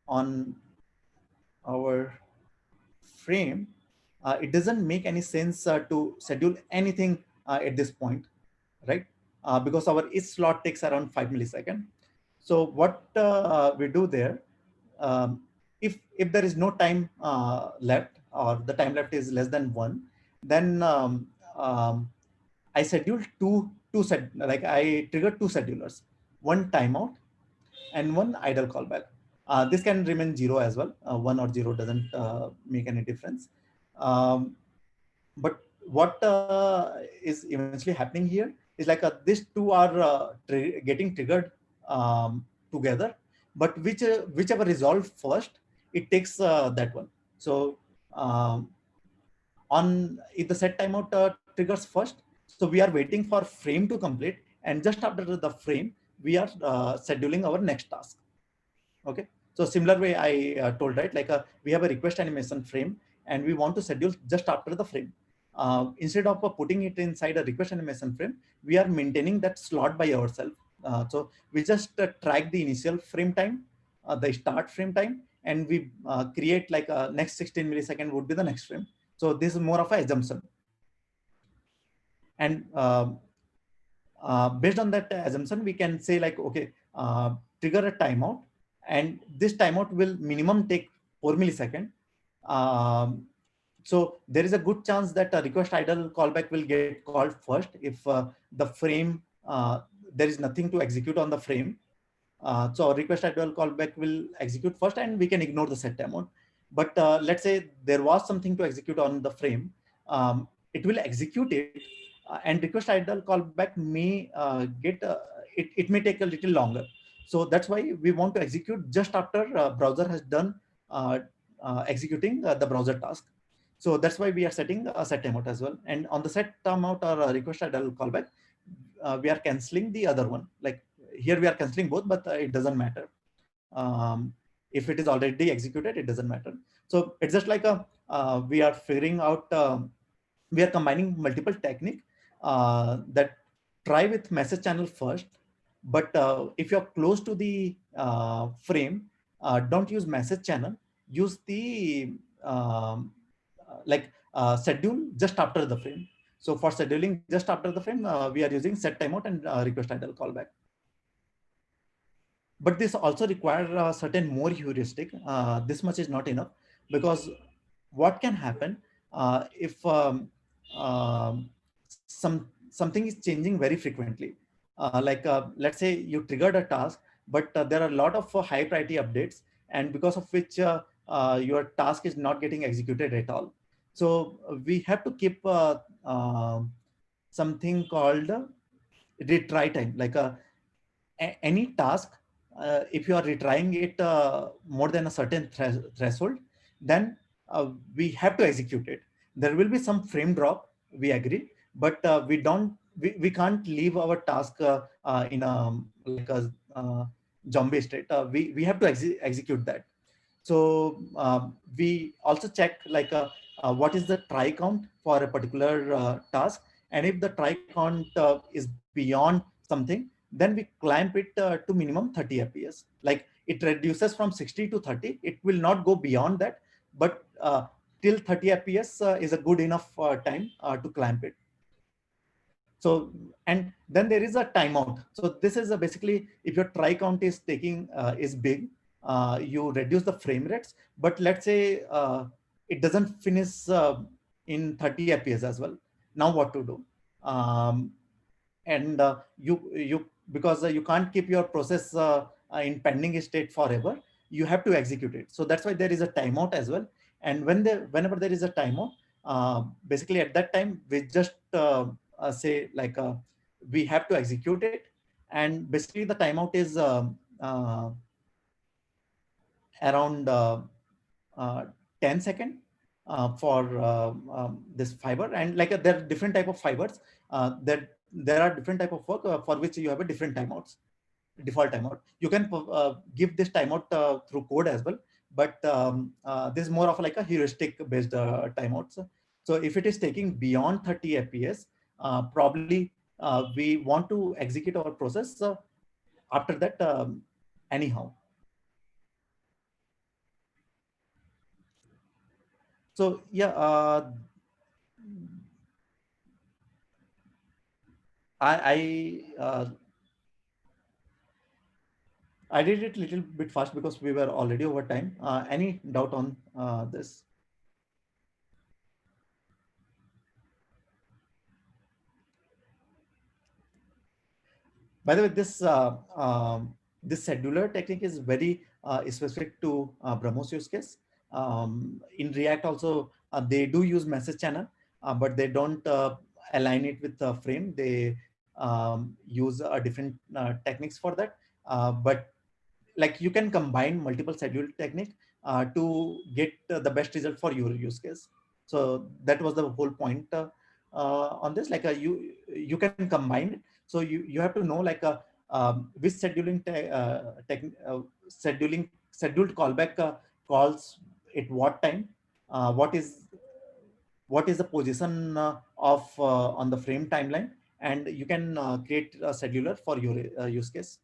on our frame, it doesn't make any sense to schedule anything at this point, right? Because our each slot takes around 5 milliseconds. So what we do there, if there is no time left, or the time left is less than 1, then I scheduled like I triggered two schedulers, one timeout and one idle callback. This can remain 0 as well. 1 or 0 doesn't make any difference. But what is eventually happening here is like these two are getting triggered together, but whichever resolve first, it takes that one. So if the set timeout triggers first, so we are waiting for frame to complete, and just after the frame, we are scheduling our next task. Okay. So similar way I told, right? Like we have a request animation frame, and we want to schedule just after the frame. Instead of putting it inside a request animation frame, we are maintaining that slot by ourselves. So we just track the initial frame time, the start frame time, and we create like next 16 millisecond would be the next frame. So this is more of an assumption. And based on that assumption, we can say like, okay, trigger a timeout, and this timeout will minimum take 4 millisecond. So there is a good chance that a request idle callback will get called first if the frame, there is nothing to execute on the frame. So request idle callback will execute first, and we can ignore the set timeout. But let's say there was something to execute on the frame, it will execute it, and request idle callback may it may take a little longer. So that's why we want to execute just after browser has done executing the browser task. So that's why we are setting a set timeout as well. And on the set timeout or request idle callback, we are canceling the other one. Like here we are canceling both, but it doesn't matter. If it is already executed, it doesn't matter. So it's just like we are figuring out, we are combining multiple technique that try with message channel first. But if you're close to the frame, don't use message channel. Use the schedule just after the frame. So for scheduling just after the frame, we are using set timeout and request idle callback. But this also requires a certain more heuristic. This much is not enough, because what can happen if something is changing very frequently. Let's say you triggered a task, but there are a lot of high priority updates, and because of which your task is not getting executed at all. So we have to keep something called retry time. Like any task, if you are retrying it more than a certain threshold, then we have to execute it. There will be some frame drop, we agree, but we can't leave our task in a like a zombie state. We have to execute that. So we also check like what is the try count for a particular task, and if the try count is beyond something, then we clamp it to minimum 30 fps. Like it reduces from 60 to 30. It will not go beyond that, but till 30 fps is a good enough time to clamp it. So, and then there is a timeout. So this is basically, if your try count is taking is big, you reduce the frame rates. But let's say it doesn't finish in 30 fps as well. Now what to do? And you because you can't keep your process in pending state forever. You have to execute it. So that's why there is a timeout as well. And whenever there is a timeout, basically at that time we just say like we have to execute it. And basically the timeout is around 10 seconds for this fiber. And like there are different type of fibers that there are different type of work for which you have a different timeouts, default timeout. You can give this timeout through code as well, but this is more of like a heuristic based timeouts. So if it is taking beyond 30 fps, probably we want to execute our process after that anyhow. So yeah, I did it a little bit fast because we were already over time. Any doubt on this? By the way, this scheduler technique is very specific to BrahMos use case. In React also, they do use message channel, but they don't align it with the frame. They use different techniques for that. But like you can combine multiple schedule technique to get the best result for your use case. So that was the whole point on this. Like you can combine it. So you have to know like which scheduled callback calls at what time, what is the position of on the frame timeline, and you can create a scheduler for your use case.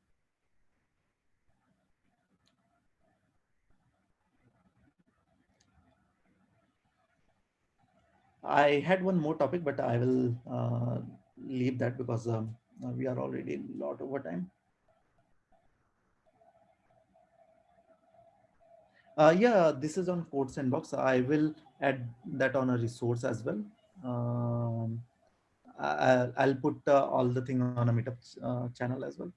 I had one more topic, but I will leave that because we are already a lot over time. Yeah, this is on Code Sandbox. I will add that on a resource as well. Um, I'll put all the thing on a meetup channel as well.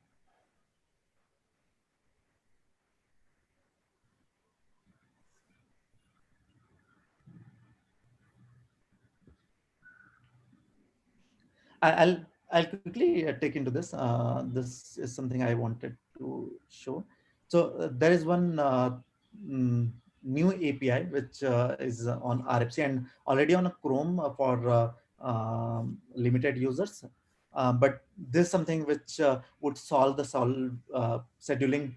I'll I'll quickly take into this. This is something I wanted to show. So there is one new API which is on RFC and already on a Chrome for limited users. But this is something which would solve the scheduling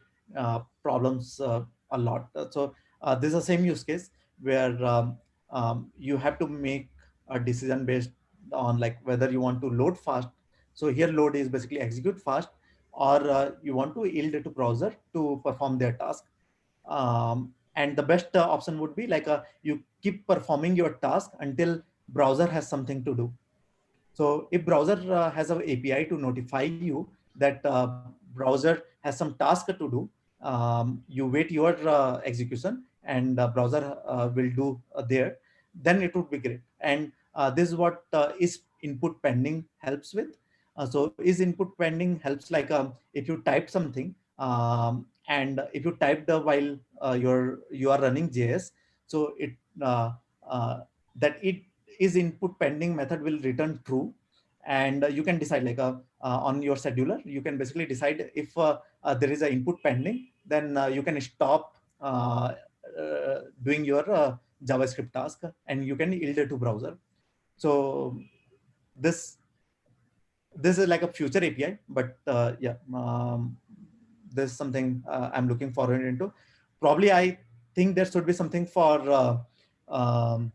problems a lot. This is the same use case where you have to make a decision based on like whether you want to load fast. So here load is basically execute fast, or you want to yield it to browser to perform their task. And the best option would be like you keep performing your task until browser has something to do. So if browser has an API to notify you that browser has some task to do, you wait your execution and browser will do there, then it would be great. And this is what is input pending helps with. So is input pending helps like if you type something, and if you typed while you are running JS, so it that it is input pending method will return true. And you can decide like on your scheduler, you can basically decide if there is an input pending, then you can stop doing your JavaScript task and you can yield it to browser. So this this is like a future API, but yeah, this is something I'm looking forward into. Probably I think there should be something for um,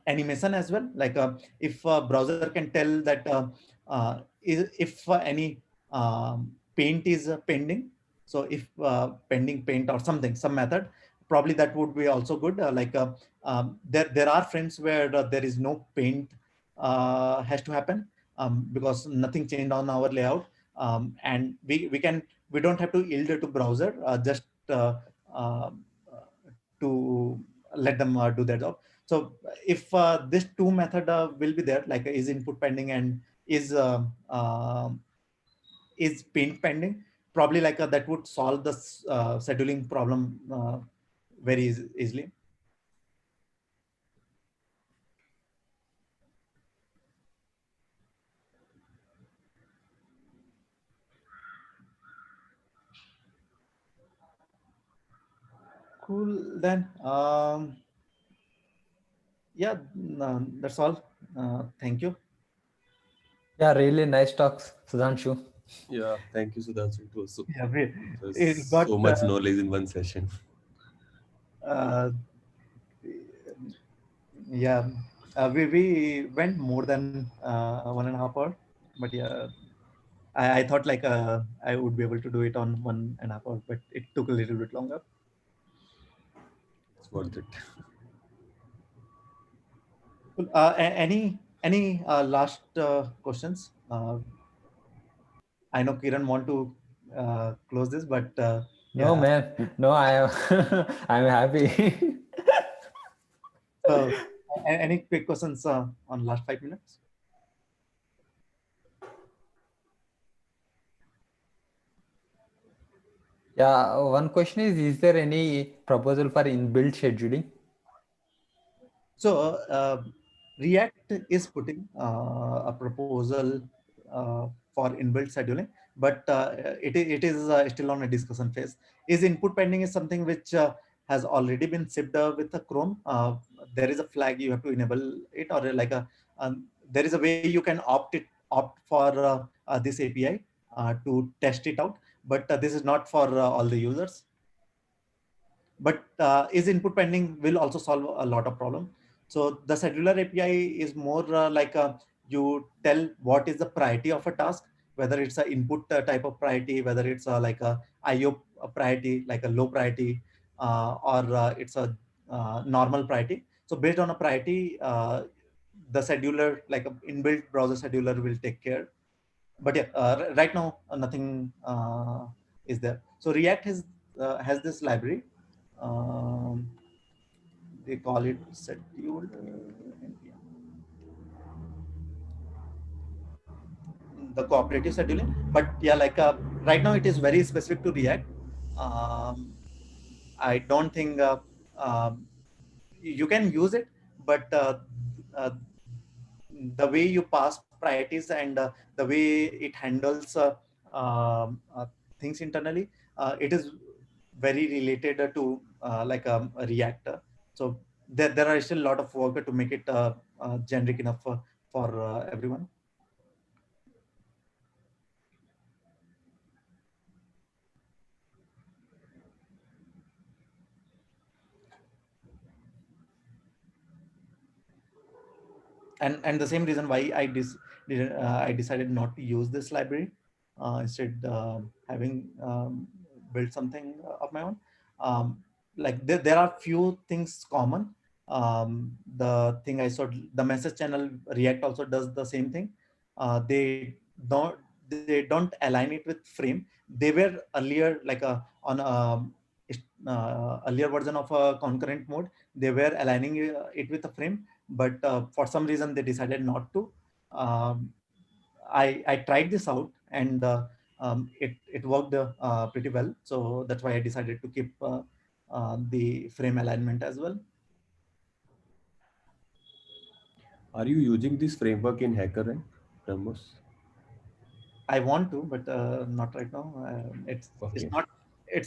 animation as well. Like if browser can tell that if any paint is pending, so if pending paint or something, some method, probably that would be also good. There are frames where there is no paint has to happen because nothing changed on our layout, and we don't have to yield it to browser, just uh, to let them do their job. So if this two method will be there, like is input pending and is paint pending, probably like that would solve the scheduling problem very easily. Cool. Then yeah, that's all. Thank you. Yeah, really nice talks, Sudhanshu. Yeah, thank you, Sudhanshu. Yeah, There's it got so much knowledge in one session. uh, yeah, we went more than 1.5 hour, but yeah, I thought like I would be able to do it on 1.5 hour, but it took a little bit longer. It's worth it. Cool. Any last questions? I know Kiran want to close this, but No, yeah. man. No, I am I'm happy. So, any quick questions on last 5 minutes? Yeah, one question is there any proposal for inbuilt scheduling? So React is putting a proposal for inbuilt scheduling, but it is still on a discussion phase. Is input pending is something which has already been shipped with the Chrome, there is a flag you have to enable it, or like there is a way you can opt for this API to test it out, but this is not for all the users. But is input pending will also solve a lot of problem. So the scheduler API is more like you tell what is the priority of a task, whether it's an input type of priority, whether it's like a IO priority, like a low priority, or it's a normal priority. So based on a priority, the scheduler, like a inbuilt browser scheduler, will take care. But yeah, right now nothing is there. So React has this library. Um, they call it scheduled NPM, the cooperative scheduling. But yeah, like right now it is very specific to React. I don't think you can use it, but uh, the way you pass priorities and the way it handles things internally, it is very related to like a React. So there are still a lot of work to make it generic enough for everyone. And the same reason why I decided not to use this library, instead having built something of my own. Like there are few things common. The thing I saw, the message channel, React also does the same thing. They don't align it with frame. They were earlier like on earlier version of a concurrent mode. They were aligning it with a frame, but for some reason they decided not to. Um, I tried this out, and it worked pretty well. So that's why I decided to keep the frame alignment as well. Are you using this framework in HackerRank, Ramos? I want to, but not right now. It's Okay.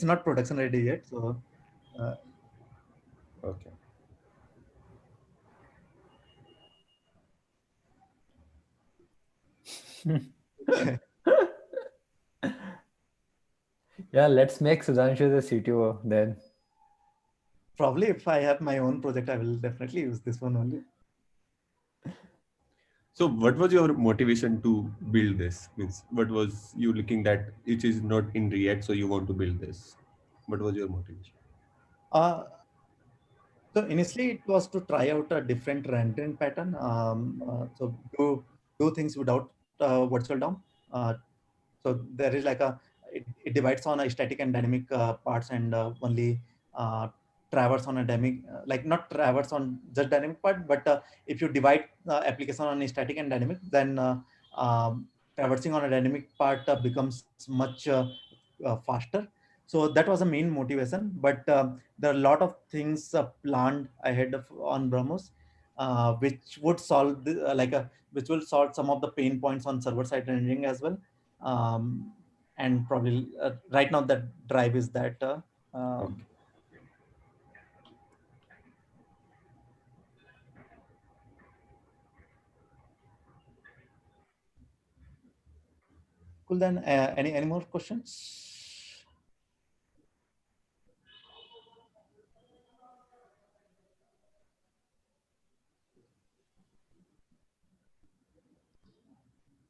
not production ready yet. So uh, Okay. Yeah, let's make Sudhanshu the CTO then. probably if I have my own project, I will definitely use this one only. So what was your motivation to build this? Means what was you looking that it is not in React, so you want to build this? What was your motivation? Uh, So initially it was to try out a different rendering pattern. So do things without virtual DOM. So there is like it divides on a static and dynamic parts, and only traverse on a dynamic, like not traverse on just dynamic part, but if you divide application on a static and dynamic, then traversing on a dynamic part becomes much faster. So that was the main motivation. But there are a lot of things planned ahead on BrahMos, which would solve which will solve some of the pain points on server side rendering as well. Um, and probably right now that drive is that Okay. cool. Then any more questions?